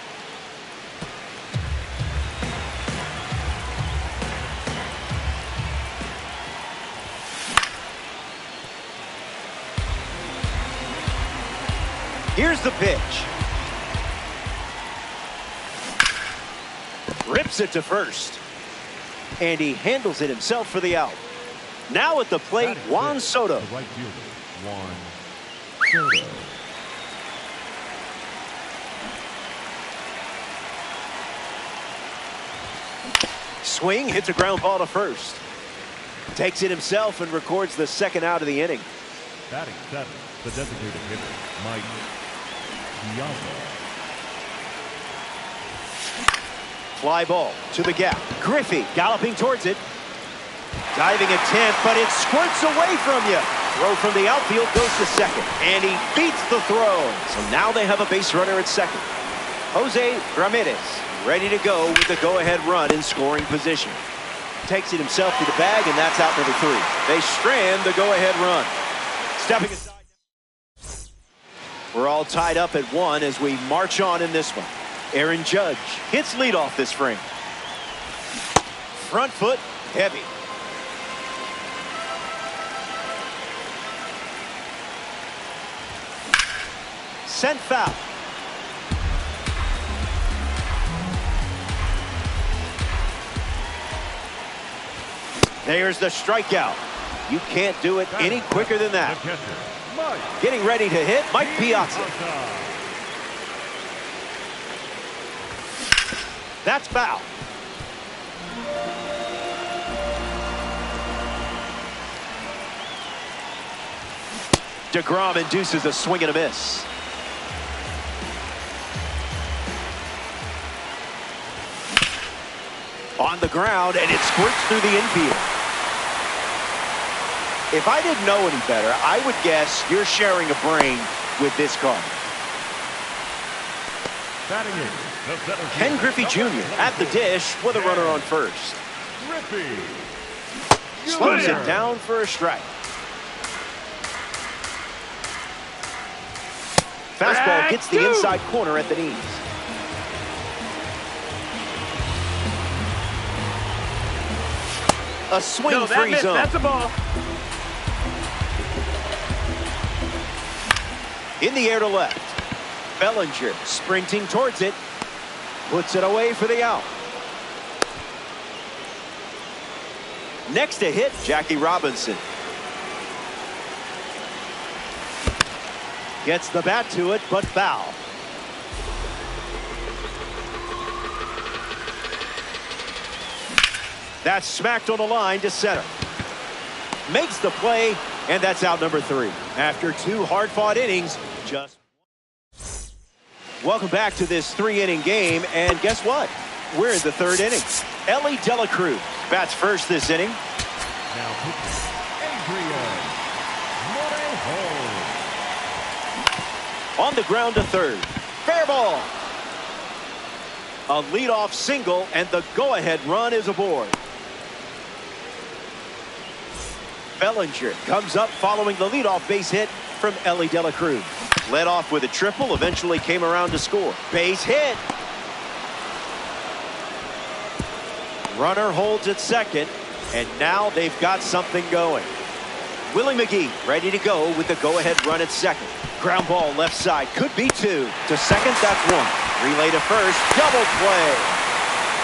Here's the pitch. Rips it to first. And he handles it himself for the out. Now at the plate, Juan Soto. The right fielder, Juan Soto. Swing, hits a ground ball to first. Takes it himself and records the second out of the inning. Batting seventh, the designated hitter, Mike Piazza. Fly ball to the gap. Griffey galloping towards it. Diving attempt, but it squirts away from you. Throw from the outfield goes to second, and he beats the throw. So now they have a base runner at second. Jose Ramirez ready to go with the go-ahead run in scoring position. Takes it himself to the bag, and that's out number 3. They strand the go-ahead run. Stepping aside. We're all tied up at 1 as we march on in this one. Aaron Judge hits leadoff this frame. Front foot heavy. Sent foul. There's the strikeout. You can't do it any quicker than that. Getting ready to hit, Mike Piazza. That's foul. DeGrom induces a swing and a miss. On the ground, and it squirts through the infield. If I didn't know any better, I would guess you're sharing a brain with this card. Ken Griffey Jr. at the dish with a runner on first. Slows it down for a strike. Fastball gets the inside corner at the knees. A swing-free zone. That's a ball. In the air to left. Bellinger sprinting towards it. Puts it away for the out. Next to hit, Jackie Robinson. Gets the bat to it, but foul. That's smacked on the line to center. Makes the play, and that's out number 3. After 2 hard-fought innings, just... Welcome back to this 3-inning game, and guess what? We're in the 3rd inning. Ellie De La Cruz bats first this inning. Now Adrian Morejon. On the ground to third. Fair ball. A leadoff single, and the go-ahead run is aboard. Bellinger comes up following the leadoff base hit from Ellie De La Cruz. Led off with a triple, eventually came around to score. Base hit. Runner holds at second, and now they've got something going. Willie McGee ready to go with the go-ahead run at second. Ground ball left side, could be 2. To second, that's 1. Relay to first, double play.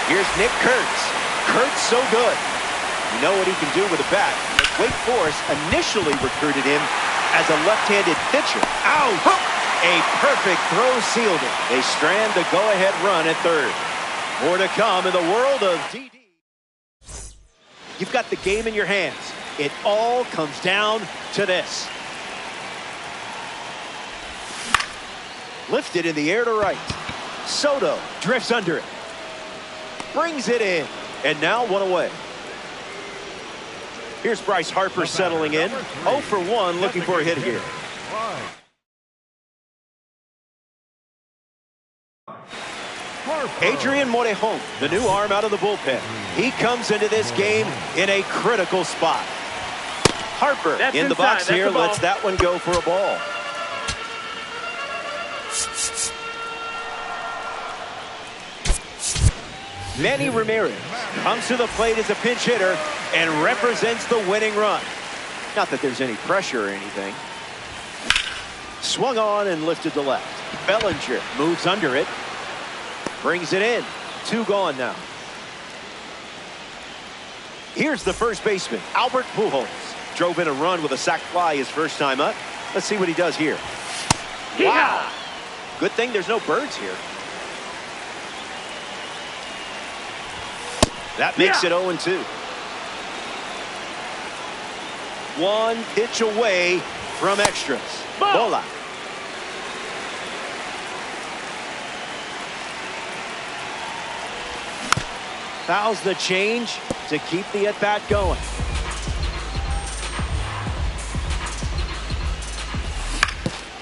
Here's Nick Kurtz. Kurtz so good. You know what he can do with a bat. Wake Forest initially recruited him as a left-handed pitcher. Out! A perfect throw sealed it. They strand the go-ahead run at third. More to come in the world of DD. You've got the game in your hands. It all comes down to this. Lifted in the air to right. Soto drifts under it. Brings it in. And now 1 away. Here's Bryce Harper settling in. 0 for 1, looking for a hit here. Adrian Morejon, the new arm out of the bullpen. He comes into this game in a critical spot. Harper in the box here, lets that one go for a ball. Manny Ramirez comes to the plate as a pinch hitter and represents the winning run. Not that there's any pressure or anything. Swung on and lifted to left. Bellinger moves under it. Brings it in. 2 gone now. Here's the first baseman, Albert Pujols. Drove in a run with a sac fly his first time up. Let's see what he does here. Wow. Good thing there's no birds here. That makes it 0-2. One pitch away from extras. Bola. Fouls the change to keep the at-bat going.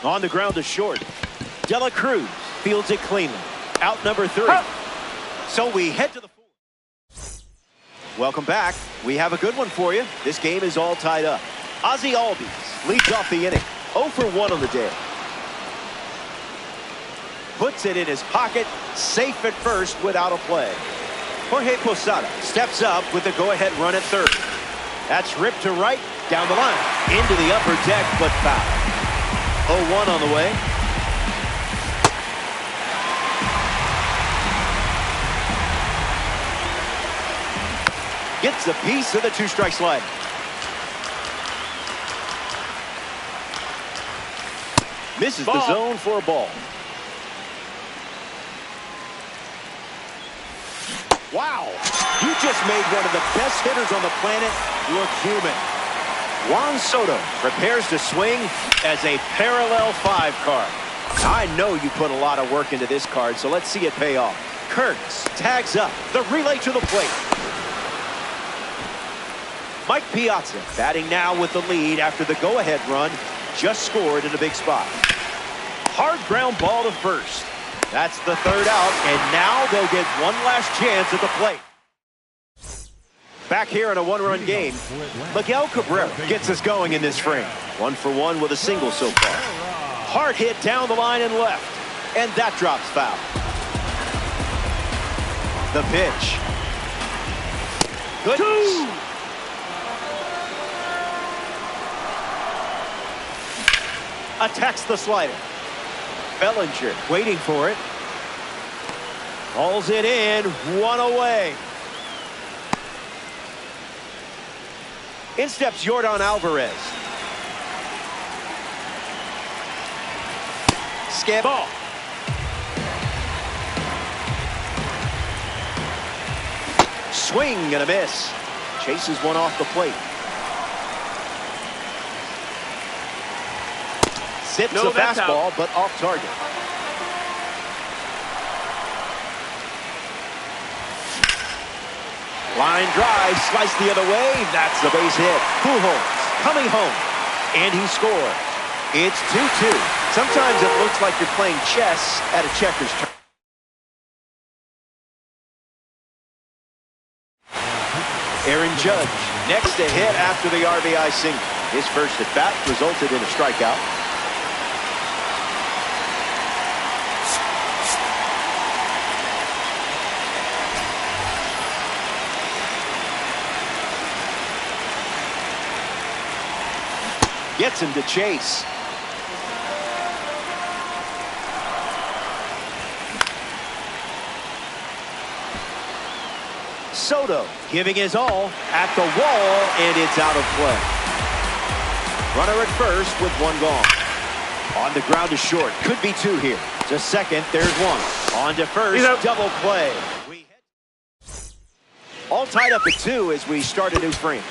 On the ground to short. De La Cruz fields it cleanly. Out number 3. So we head to the fourth. Welcome back. We have a good one for you. This game is all tied up. Ozzie Albies leads off the inning. 0 for 1 on the day. Puts it in his pocket. Safe at first without a play. Jorge Posada steps up with the go-ahead run at third. That's ripped to right, down the line, into the upper deck, but foul. 0-1 on the way. Gets a piece of the two-strike slide. Misses the zone for a ball. Wow, you just made one of the best hitters on the planet look human. Juan Soto prepares to swing as a parallel 5 card. I know you put a lot of work into this card, so let's see it pay off. Kurtz tags up the relay to the plate. Mike Piazza batting now with the lead after the go-ahead run just scored in a big spot. Hard ground ball to first. That's the third out, and now they'll get one last chance at the plate. Back here in a one-run game, Miguel Cabrera gets us going in this frame. 1 for 1 with a single so far. Hard hit down the line and left, and that drops foul. The pitch. Good. 2. Attacks the slider. Bellinger waiting for it. Hauls it in, 1 away. In steps Yordan Alvarez. Skip. Ball. Swing and a miss. Chases one off the plate. Zips a fastball, but off target. Line drive, sliced the other way. That's the base hit. Pujols coming home, and he scores. It's 2-2. Sometimes it looks like you're playing chess at a checkers turn. Aaron Judge next to hit after the RBI single. His first at bat resulted in a strikeout. Gets him to chase. Soto giving his all at the wall, and it's out of play. Runner at first with 1 gone. On the ground to short. Could be 2 here. To second, there's 1. On to first, double play. All tied up at 2 as we start a new frame.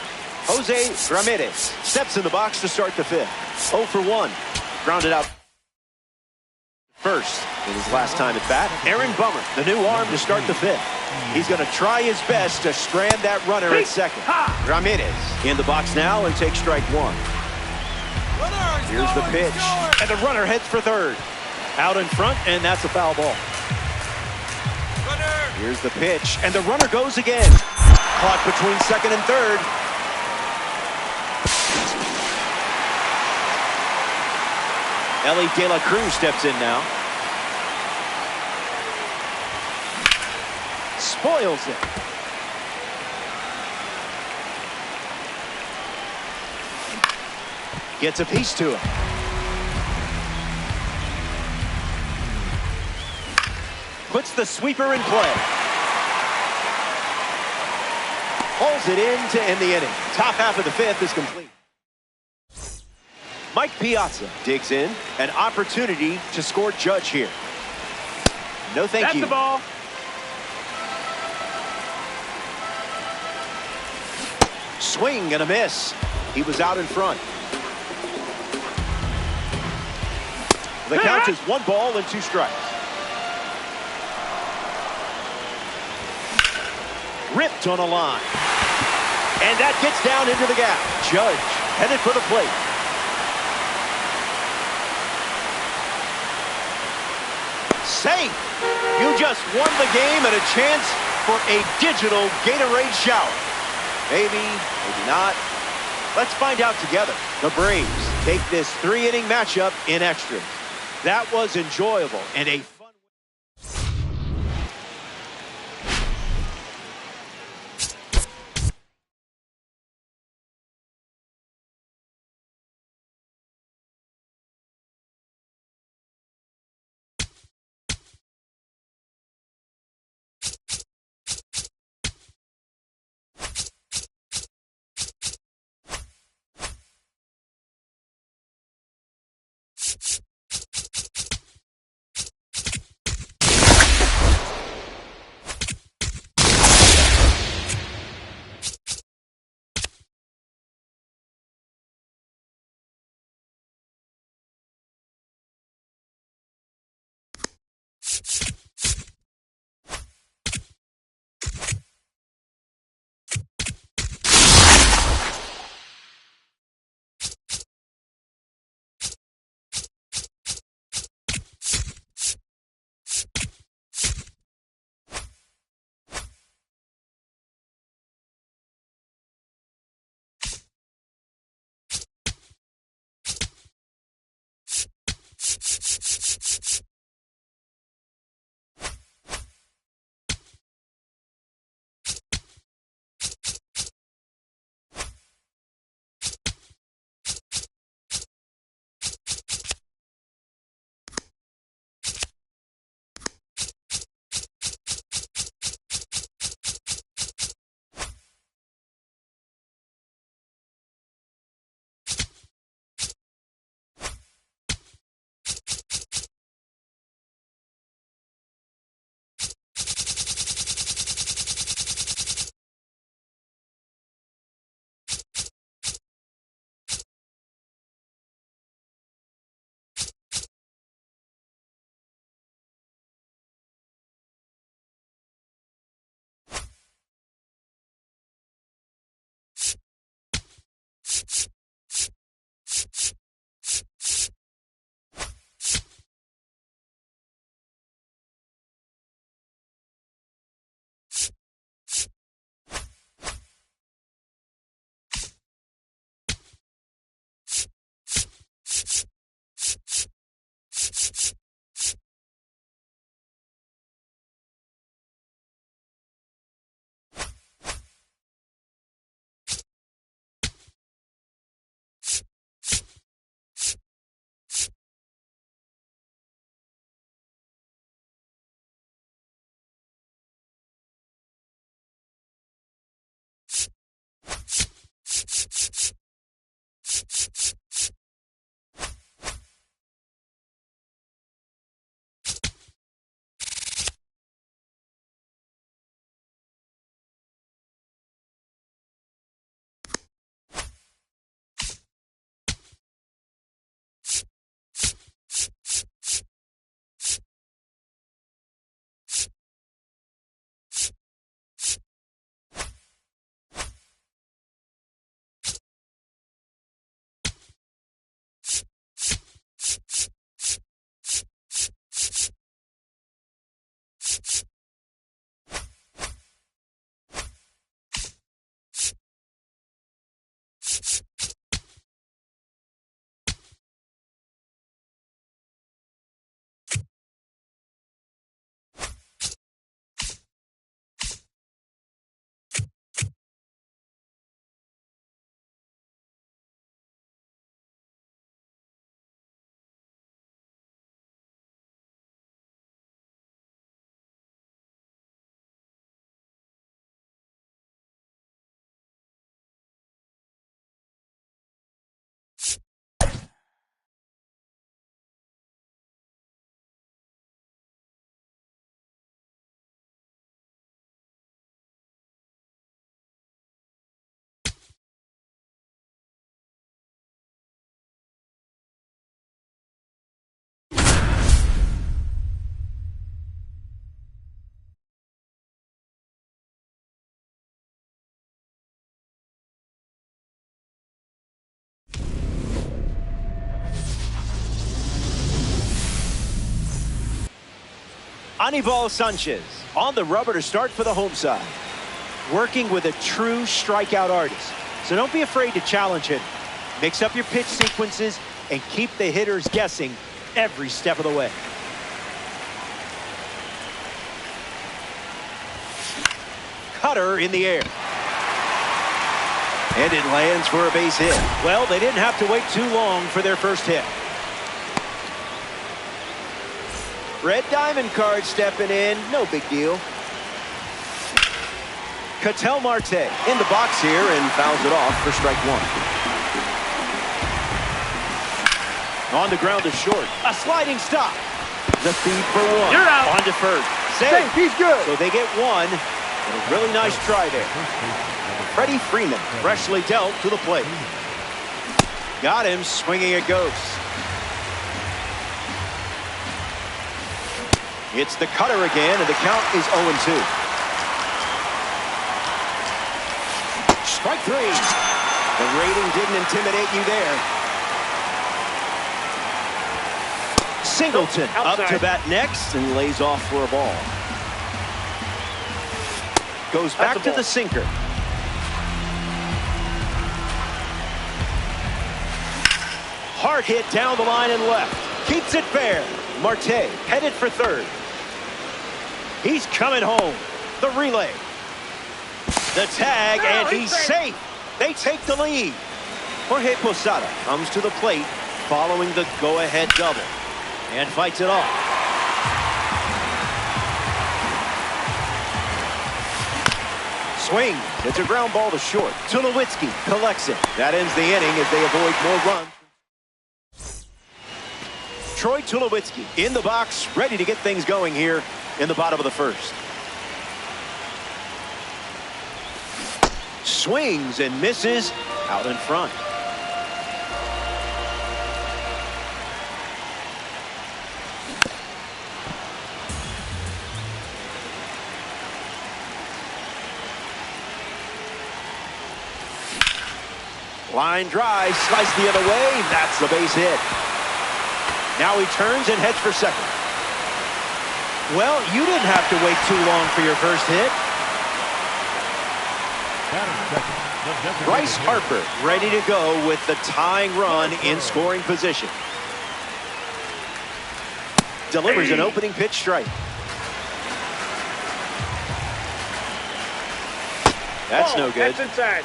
Jose Ramirez steps in the box to start the 5th. 0 for 1. Grounded out first in his last time at bat. Aaron Bummer, the new arm to start the 5th. He's going to try his best to strand that runner at second. Ramirez in the box now and takes strike 1. Here's the pitch, and the runner heads for third. Out in front, and that's a foul ball. Here's the pitch, and the runner goes again. Caught between second and third. Ellie De La Cruz steps in now. Spoils it. Gets a piece to it. Puts the sweeper in play. Pulls it in to end the inning. Top half of the fifth is complete. Mike Piazza digs in. An opportunity to score Judge here. No thank you. That's the ball. Swing and a miss. He was out in front. The count is 1 ball and 2 strikes. Ripped on a line. And that gets down into the gap. Judge headed for the plate. Safe. You just won the game and a chance for a digital Gatorade shower. Maybe, maybe not. Let's find out together. The Braves take this 3-inning matchup in extras. That was enjoyable and a fun. Anibal Sanchez on the rubber to start for the home side. Working with a true strikeout artist. So don't be afraid to challenge him. Mix up your pitch sequences and keep the hitters guessing every step of the way. Cutter in the air. And it lands for a base hit. Well, they didn't have to wait too long for their first hit. Red Diamond card stepping in. No big deal. Ketel Marte in the box here and fouls it off for strike one. On the ground to short. A sliding stop. The feed for one. You're out. On to first. Safe. He's good. So they get one. And a really nice try there. Freddie Freeman freshly dealt to the plate. Got him swinging a ghost. It's the cutter again, and the count is 0-2. Strike three. The rating didn't intimidate you there. Singleton up to bat next and lays off for a ball. Goes back to the sinker. Hard hit down the line and left. Keeps it fair. Marte headed for third. He's coming home. The relay. The tag, and he's safe. They take the lead. Jorge Posada comes to the plate following the go-ahead double and fights it off. Swing. It's a ground ball to short. Tulowitzki collects it. That ends the inning as they avoid more runs. Troy Tulowitzki in the box, ready to get things going here in the bottom of the first. Swings and misses out in front. Line drive, slice the other way. That's the base hit. Now he turns and heads for second. Well, you didn't have to wait too long for your first hit. Bryce Harper ready to go with the tying run in scoring position. Delivers an opening pitch strike. That's no good. That's inside.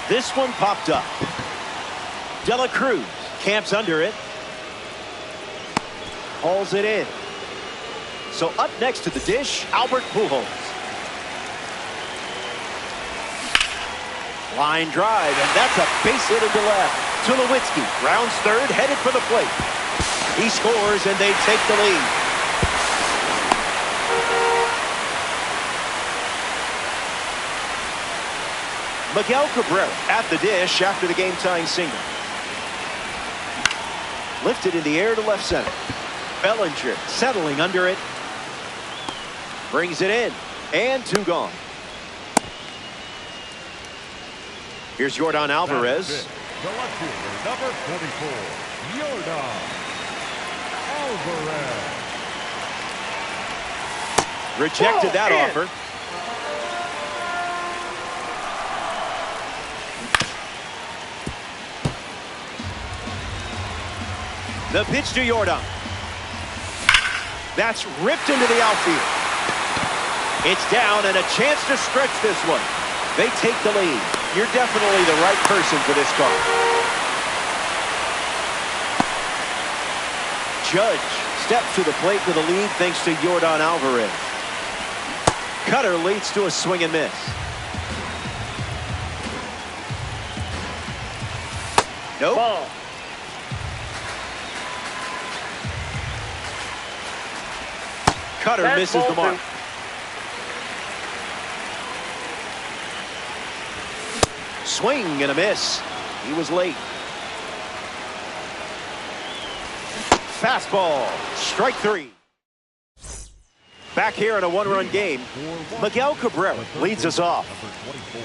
This one popped up. De La Cruz camps under it. Hauls it in. So up next to the dish, Albert Pujols. Line drive, and that's a base hit into left. Tulowitzki rounds third, headed for the plate. He scores, and they take the lead. Miguel Cabrera at the dish after the game-tying single. Lifted in the air to left center. Bellinger settling under it. Brings it in. And two gone. Here's Yordan Alvarez. The left fielder, number 44, Yordan Alvarez. Rejected that offer. The pitch to Yordan. That's ripped into the outfield. It's down and a chance to stretch this one. They take the lead. You're definitely the right person for this call. Judge steps to the plate with the lead thanks to Yordan Alvarez. Cutter leads to a swing and miss. Nope. Ball. Cutter misses the mark. Swing and a miss. He was late. Fastball. Strike three. Back here in a one-run game, Miguel Cabrera leads us off. Number 24,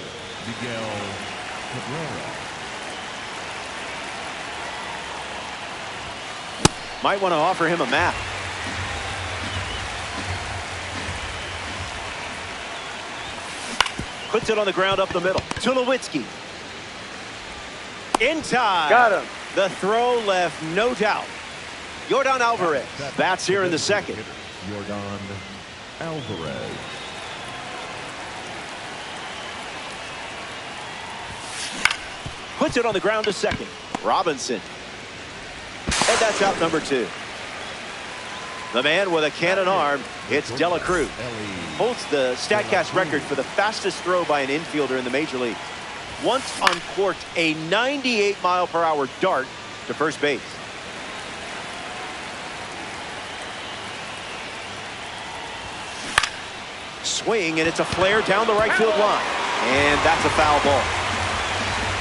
Miguel Cabrera. Might want to offer him a map. Puts it on the ground up the middle. Tulowitzki. In time. Got him. The throw left no doubt. Yordan Alvarez bats here in the second. Yordan Alvarez. Puts it on the ground to second. Robinson. And that's out number 2. The man with a cannon arm, it's Dela Cruz. Holds the StatCast record for the fastest throw by an infielder in the major league. Once uncorked a 98-mile-per-hour dart to first base. Swing, and it's a flare down the right field line. And that's a foul ball.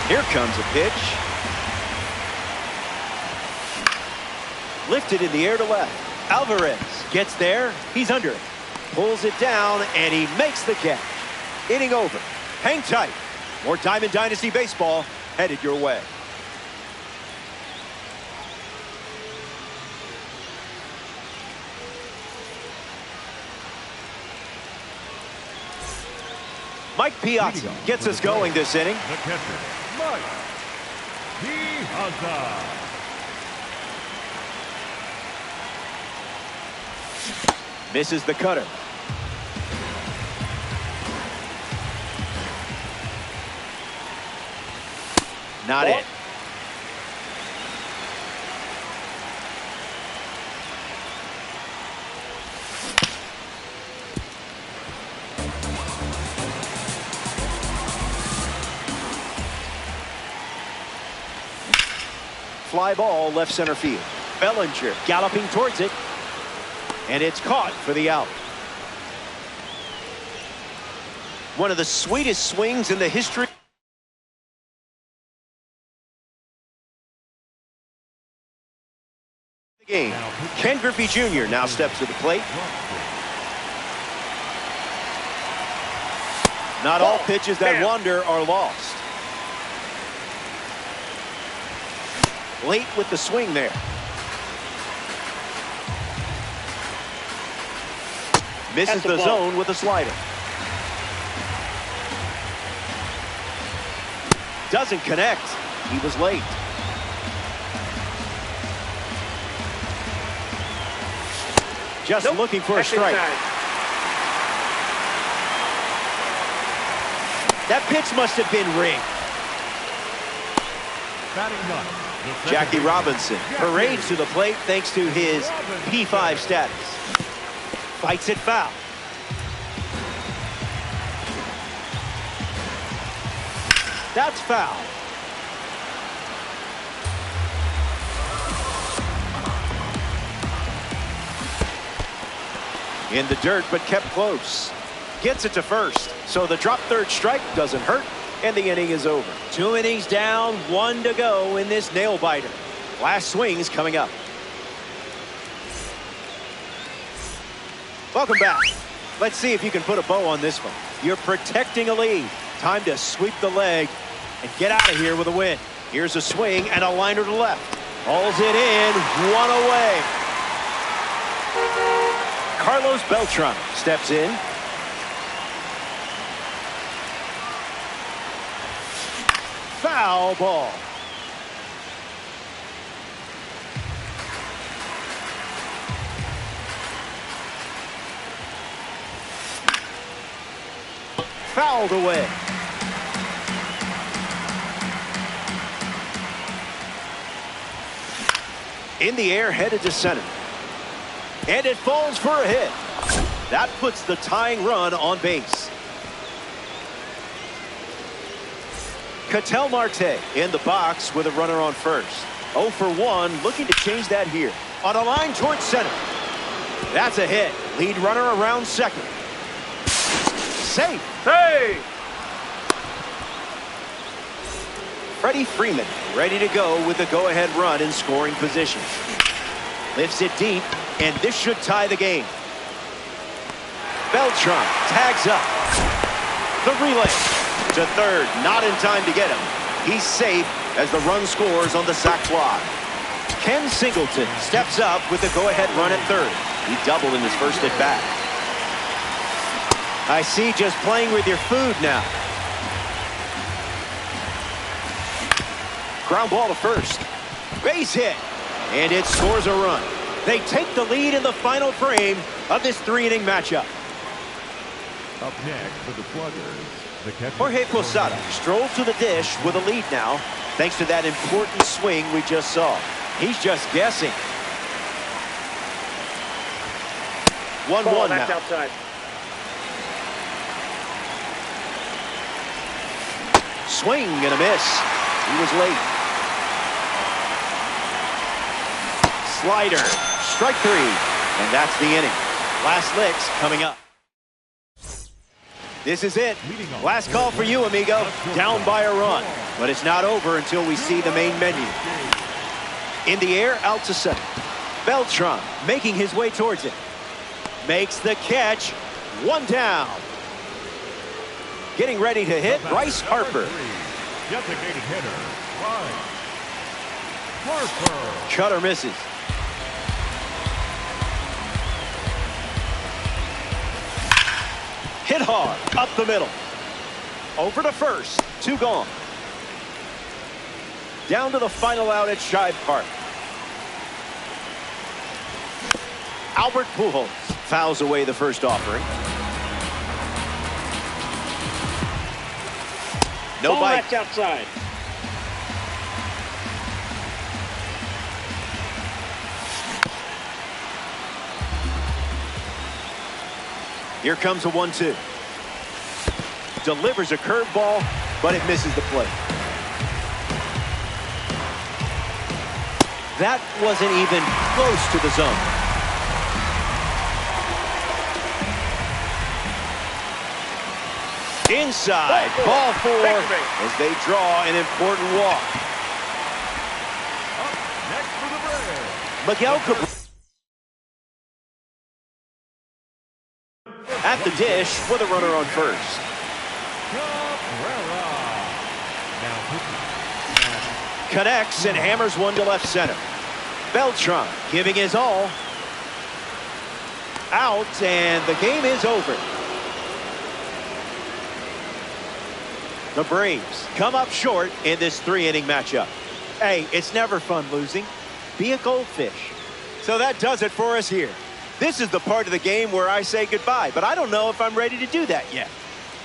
Here comes a pitch. Lifted in the air to left. Alvarez gets there. He's under it. Pulls it down, and he makes the catch. Inning over. Hang tight. More Diamond Dynasty baseball headed your way. Mike Piazza gets us going this inning. The catcher, Mike Piazza. Misses the cutter. Not it. Fly ball left center field. Bellinger galloping towards it. And it's caught for the out. One of the sweetest swings in the history of the game. Ken Griffey Jr. now steps to the plate. Not all pitches that wander are lost. Late with the swing there. Misses the zone with a slider. Doesn't connect. He was late. Just looking for a strike. That pitch must have been rigged. Batting ninth, Jackie Robinson parades to the plate thanks to his P5 status. Fights it foul. That's foul. In the dirt, but kept close. Gets it to first. So the drop third strike doesn't hurt, and the inning is over. 2 innings down, 1 to go in this nail biter. Last swing's coming up. Welcome back. Let's see if you can put a bow on this one. You're protecting a lead. Time to sweep the leg and get out of here with a win. Here's a swing and a liner to left. Hauls it in, 1 away. Carlos Beltran steps in. Foul ball. Fouled away. In the air, headed to center. And it falls for a hit. That puts the tying run on base. Ketel Marte in the box with a runner on first. 0 for 1, looking to change that here. On a line towards center. That's a hit. Lead runner around second. Safe. Hey! Freddie Freeman ready to go with the go-ahead run in scoring position. Lifts it deep, and this should tie the game. Beltran tags up. The relay to third, not in time to get him. He's safe as the run scores on the sac fly. Ken Singleton steps up with the go-ahead run at third. He doubled in his first at bat. I see, just playing with your food now. Ground ball to first. Base hit. And it scores a run. They take the lead in the final frame of this 3-inning matchup. Up next for the Sluggers, the catcher. Jorge Posada strolls to the dish with a lead now, thanks to that important swing we just saw. He's just guessing. 1-1 That's now. outside. Swing and a miss. He was late. Slider. Strike 3. And that's the inning. Last licks coming up. This is it. Last call for you, amigo. Down by a run. But it's not over until we see the main menu. In the air, out to center. Beltran making his way towards it. Makes the catch. 1 down. Getting ready to hit, Bryce Harper. Designated hitter, Bryce Harper. Cutter misses. Hit hard, up the middle. Over to first, 2 gone. Down to the final out at Shive Park. Albert Pujols fouls away the first offering. No bite. That's outside. Here comes a 1-2. Delivers a curveball, but it misses the plate. That wasn't even close to the zone. Inside, ball 4, as they draw an important walk. Up next for the Braves, Miguel Cabrera at the dish with a runner on first. Cabrera. Now pitching. Connects and hammers one to left center. Beltran giving his all. Out, and the game is over. The Braves come up short in this 3-inning matchup. Hey, it's never fun losing. Be a goldfish. So that does it for us here. This is the part of the game where I say goodbye, but I don't know if I'm ready to do that yet.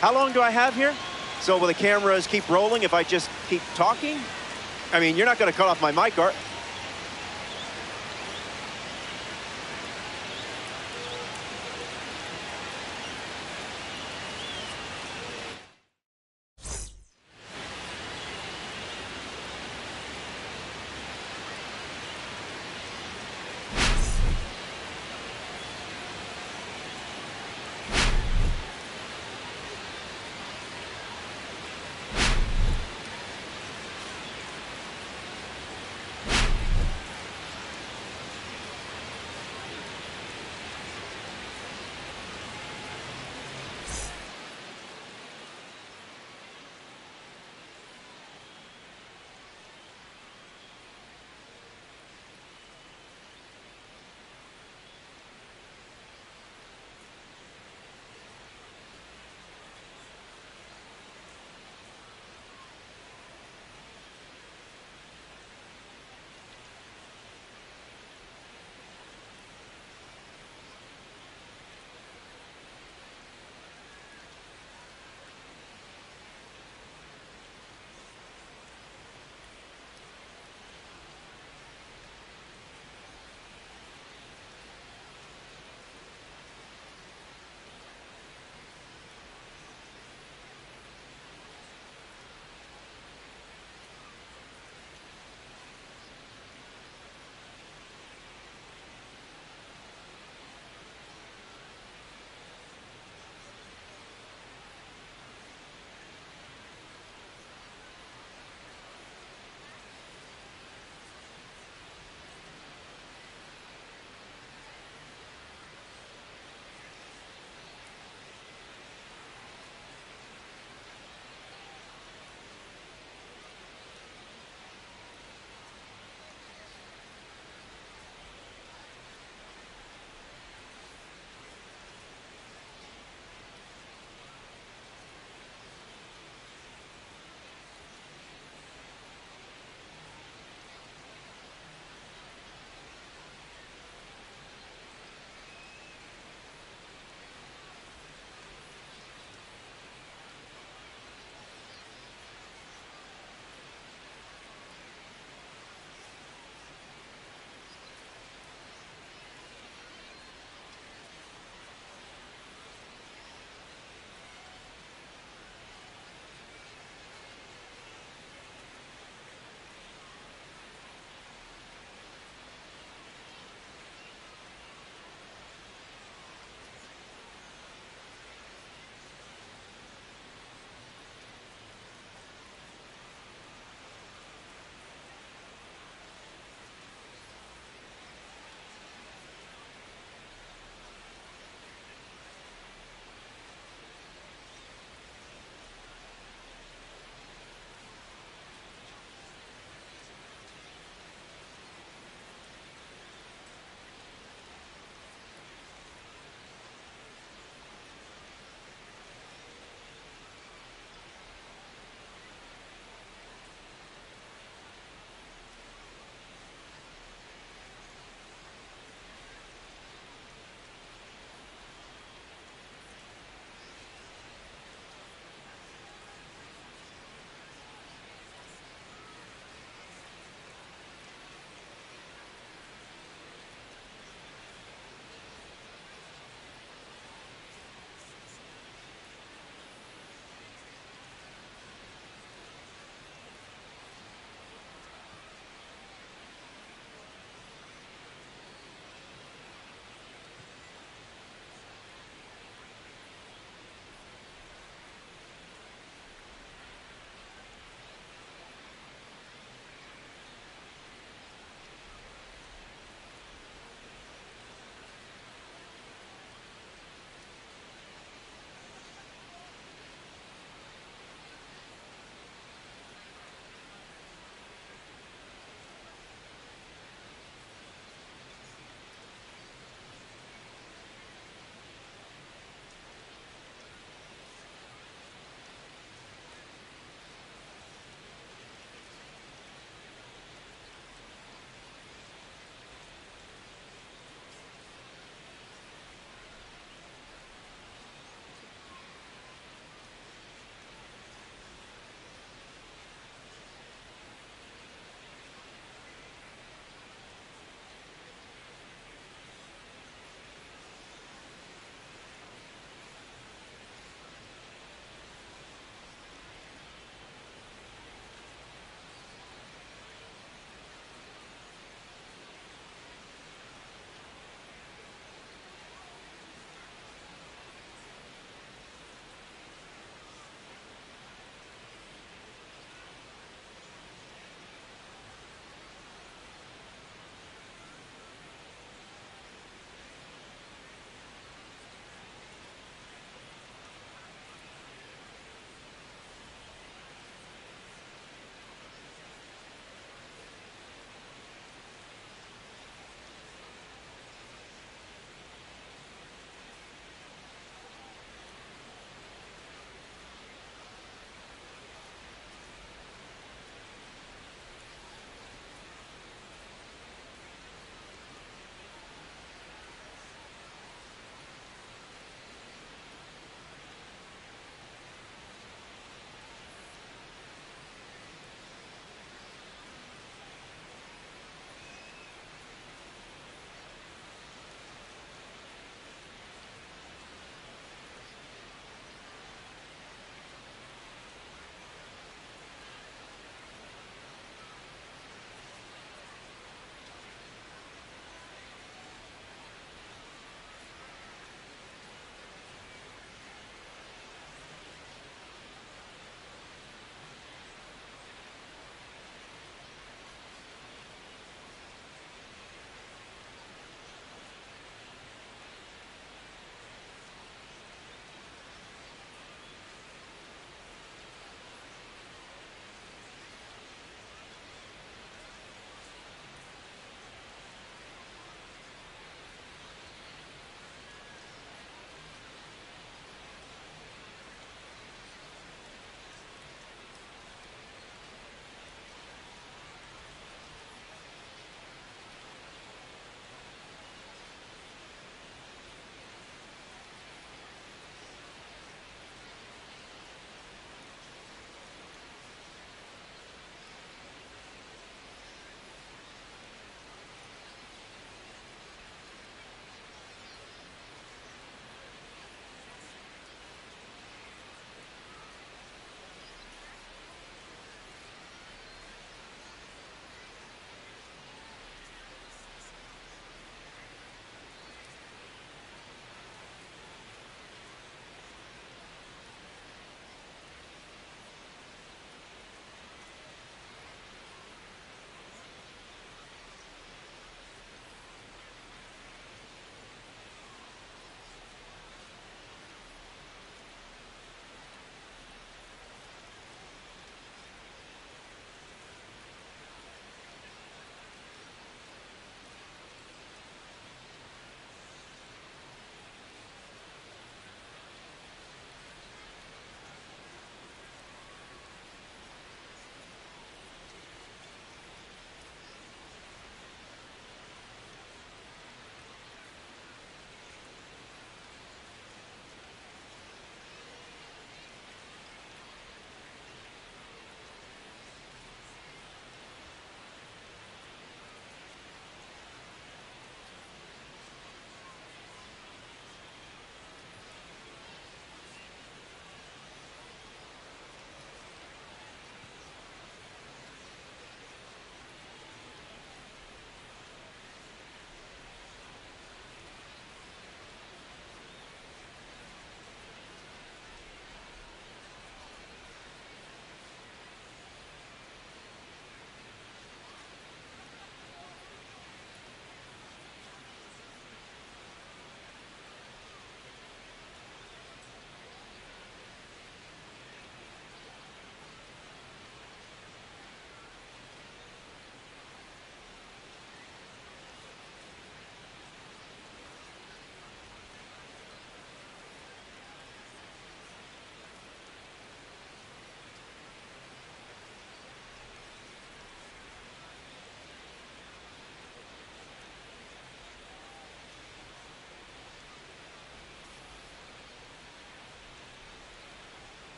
How long do I have here? So will the cameras keep rolling if I just keep talking? I mean, you're not going to cut off my mic, are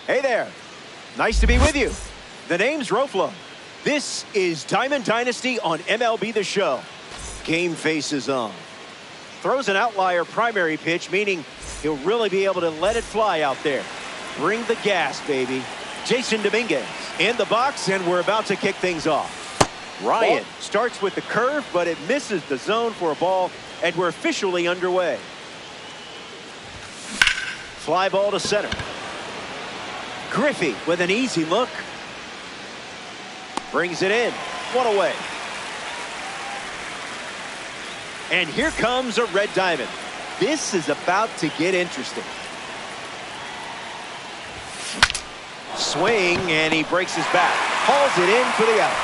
Hey there. Nice to be with you. The name's Roflo. This is Diamond Dynasty on MLB The Show. Game faces on. Throws an outlier primary pitch, meaning he'll really be able to let it fly out there. Bring the gas, baby. Jason Dominguez in the box, and we're about to kick things off. Ryan starts with the curve, but it misses the zone for a ball, and we're officially underway. Fly ball to center. Griffey with an easy look. Brings it in. One away. And here comes a red diamond. This is about to get interesting. Swing, and he breaks his back. Hauls it in for the out.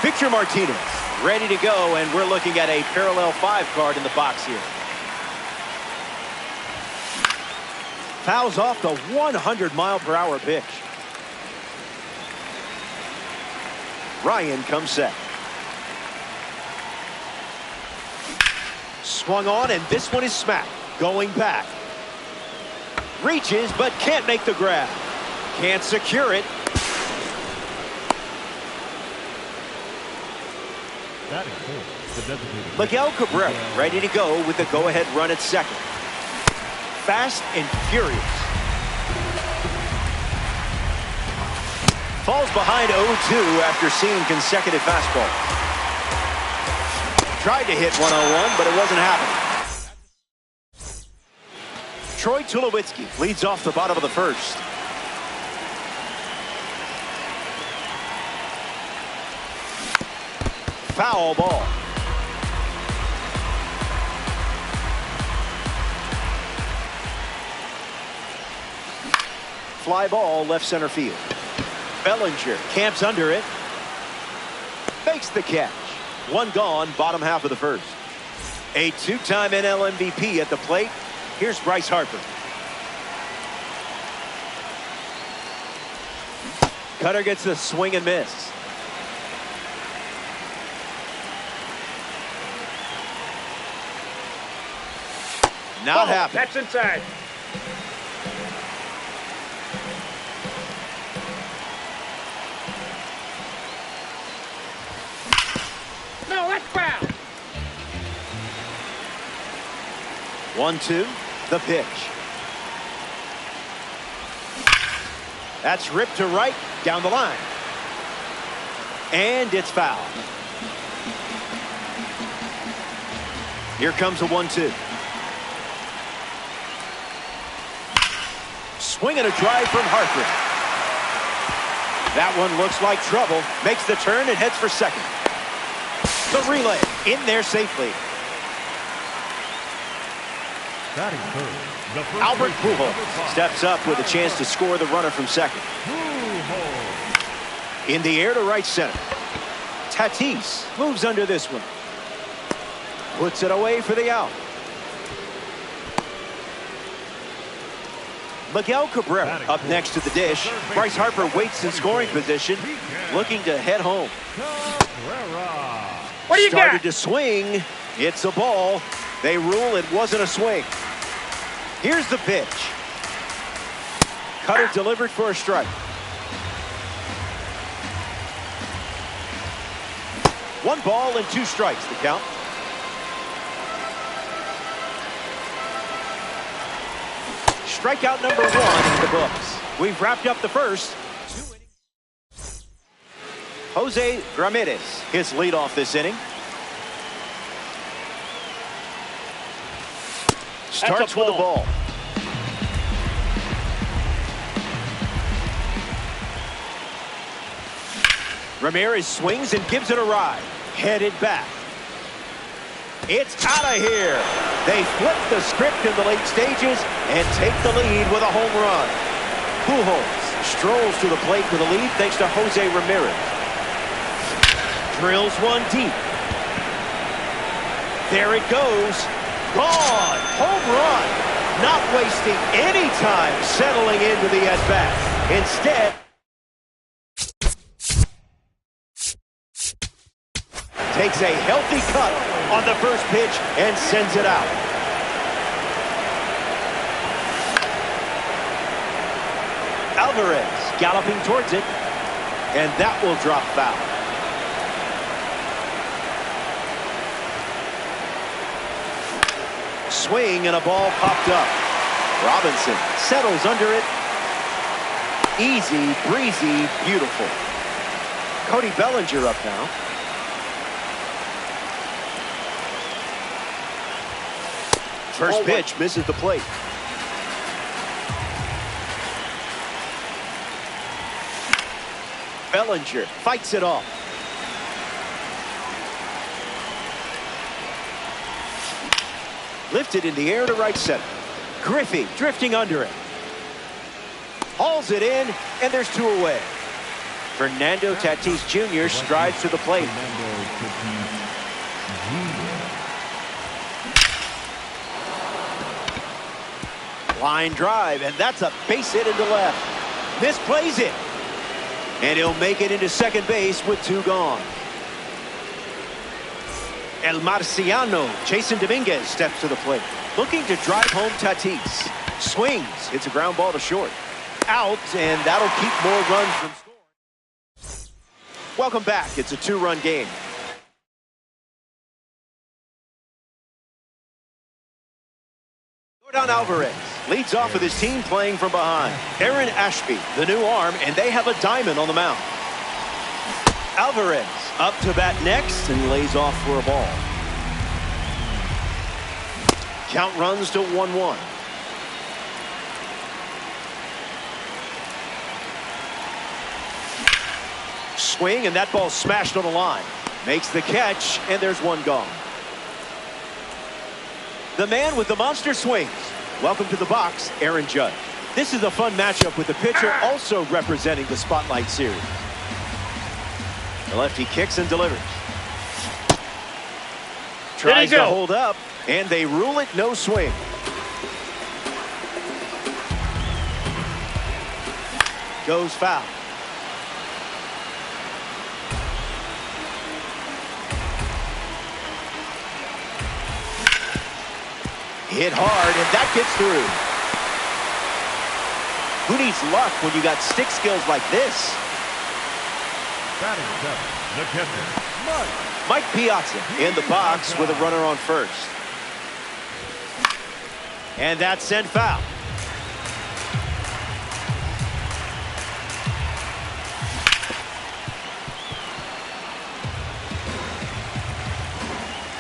Victor Martinez ready to go, and we're looking at a parallel 5 card in the box here. Fouls off the 100-mile-per-hour pitch. Ryan comes set. Swung on, and this one is smacked. Going back. Reaches, but can't make the grab. Can't secure it. Miguel Cabrera ready to go with the go-ahead run at second. Fast and furious. Falls behind 0-2 after seeing consecutive fastballs. Tried to hit 101, but it wasn't happening. Troy Tulowitzki leads off the bottom of the first. Foul ball. Fly ball left center field. Bellinger camps under it. Makes the catch. One gone, bottom half of the first. A 2-time NL MVP at the plate. Here's Bryce Harper. Cutter gets the swing and miss. Not happening. That's inside. No, that's foul. 1-2, the pitch. That's ripped to right, down the line. And it's foul. Here comes a 1-2. Swing and a drive from Harper. That one looks like trouble. Makes the turn and heads for second. The relay in there safely. Albert Pujols steps up with a chance to score the runner from second. In the air to right center. Tatis moves under this one. Puts it away for the out. Miguel Cabrera up next to the dish. Bryce Harper waits in scoring position, looking to head home. What do you Started got? to swing. It's a ball. They rule it wasn't a swing. Here's the pitch. Cutter delivered for a strike. One ball and 2 strikes to count. Strikeout number 1 in the books. We've wrapped up the first. 2 innings. Jose Ramirez, his leadoff this inning. Starts with a ball. Ramirez swings and gives it a ride. Headed back. It's out of here. They flip the script in the late stages and take the lead with a home run. Pujols strolls to the plate with a lead thanks to Jose Ramirez. Drills one deep. There it goes. Gone. Home run. Not wasting any time settling into the at-bat. Instead, takes a healthy cut on the first pitch and sends it out. Alvarez galloping towards it. And that will drop foul. Swing and a ball popped up. Robinson settles under it. Easy, breezy, beautiful. Cody Bellinger up now. First pitch misses the plate. Bellinger fights it off. Lifted in the air to right center. Griffey drifting under it. Hauls it in, and there's two away. Fernando Tatis Jr. strides to the plate. Line drive, and that's a base hit into left. Misplays it. And he'll make it into second base with two gone. El Marciano, Jason Dominguez, steps to the plate. Looking to drive home Tatis. Swings, hits a ground ball to short. Out, and that'll keep more runs from scoring. Welcome back. It's a two-run game. Jordan Alvarez leads off with his team playing from behind. Aaron Ashby, the new arm, and they have a diamond on the mound. Alvarez up to bat next and lays off for a ball. Count runs to 1-1. Swing, and that ball smashed on the line. Makes the catch, and there's one gone. The man with the monster swings. Welcome to the box, Aaron Judge. This is a fun matchup with the pitcher also representing the Spotlight Series. The lefty kicks and delivers. Tries to hold up, and they rule it no swing. Goes foul. Hit hard, and that gets through. Who needs luck when you got stick skills like this? Batting seven, the catcher, Mike Piazza in the box with a runner on first. And that's sent foul.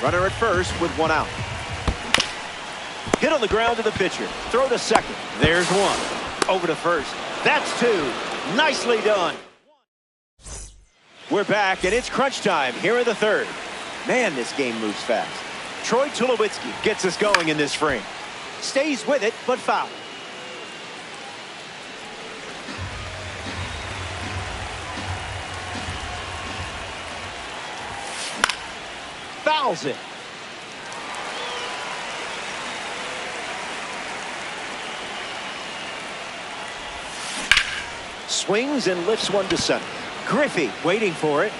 Runner at first with one out. Hit on the ground to the pitcher. Throw to second. There's one. Over to first. That's two. Nicely done. We're back, and it's crunch time here in the third. Man, this game moves fast. Troy Tulowitzki gets us going in this frame. Stays with it, but foul. Fouls it. Swings and lifts one to center. Griffey waiting for it.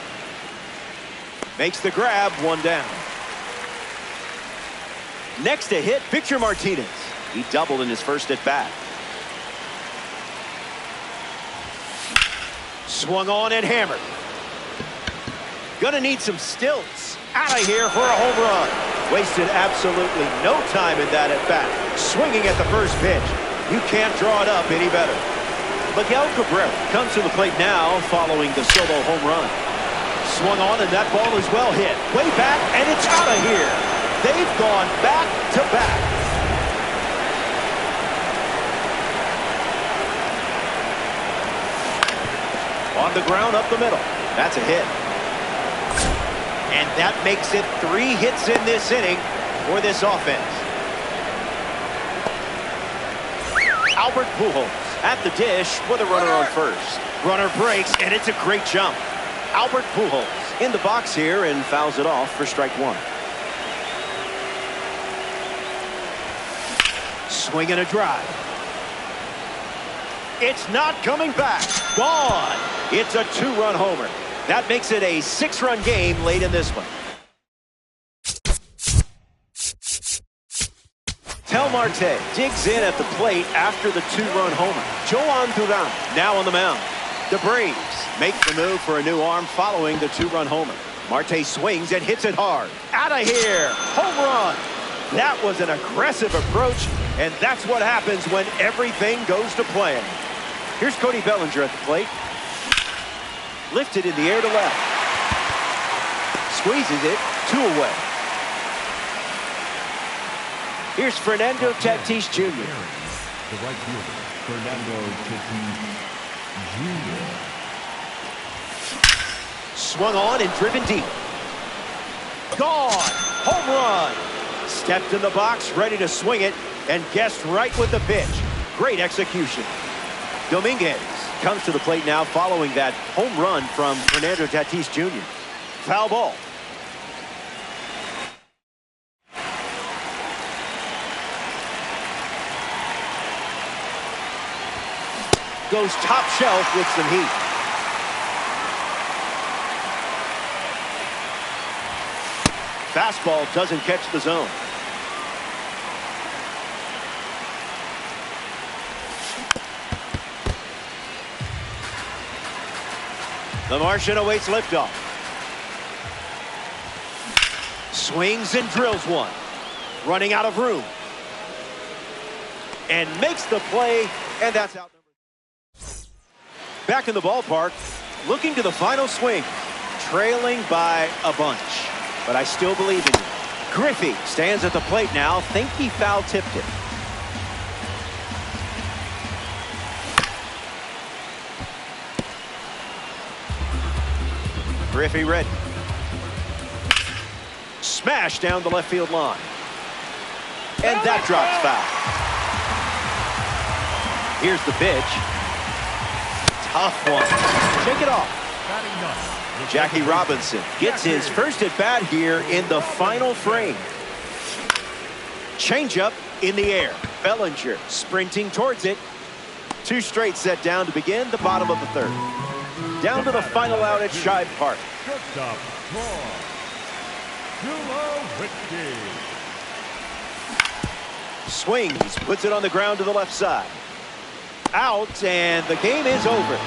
Makes the grab, one down. Next to hit, Victor Martinez. He doubled in his first at bat. Swung on and hammered. Gonna need some stilts. Out of here for a home run. Wasted absolutely no time in that at bat. Swinging at the first pitch. You can't draw it up any better. Miguel Cabrera comes to the plate now following the solo home run. Swung on, and that ball is well hit. Way back, and it's out of here. They've gone back to back. On the ground up the middle. That's a hit. And that makes it 3 hits in this inning for this offense. Albert Pujols at the dish with a runner on first. Runner breaks, and it's a great jump. Albert Pujols in the box here and fouls it off for strike one. Swing and a drive. It's not coming back. Gone. It's a 2-run homer. That makes it a 6-run game late in this one. Tell Ketel Marte digs in at the plate after the two-run homer. Joan Duran now on the mound. The Braves make the move for a new arm following the two-run homer. Marte swings and hits it hard. Out of here. Home run. That was an aggressive approach, and that's what happens when everything goes to plan. Here's Cody Bellinger at the plate. Lifted in the air to left. Squeezes it, 2 away. Here's Fernando Tatis Jr. The right fielder, Fernando Tatis Jr. Swung on and driven deep. Gone. Home run. Stepped in the box, ready to swing it, and guessed right with the pitch. Great execution. Dominguez comes to the plate now following that home run from Fernando Tatis Jr. Foul ball. Goes top shelf with some heat. Fastball doesn't catch the zone. The Martian awaits liftoff. Swings and drills one. Running out of room. And makes the play, and that's out. Back in the ballpark, looking to the final swing. Trailing by a bunch. But I still believe in you. Griffey stands at the plate now. Think he foul tipped it. Griffey ready. Smash down the left field line. And that drops foul. Here's the pitch. Tough one. Shake it off. Jackie Robinson gets his first at bat here in the final frame. Changeup in the air. Bellinger sprinting towards it. 2 straight set down to begin the bottom of the 3rd. Down to the final out at Shibe Park. Shortstop, Swings, puts it on the ground to the left side. Out, and the game is over.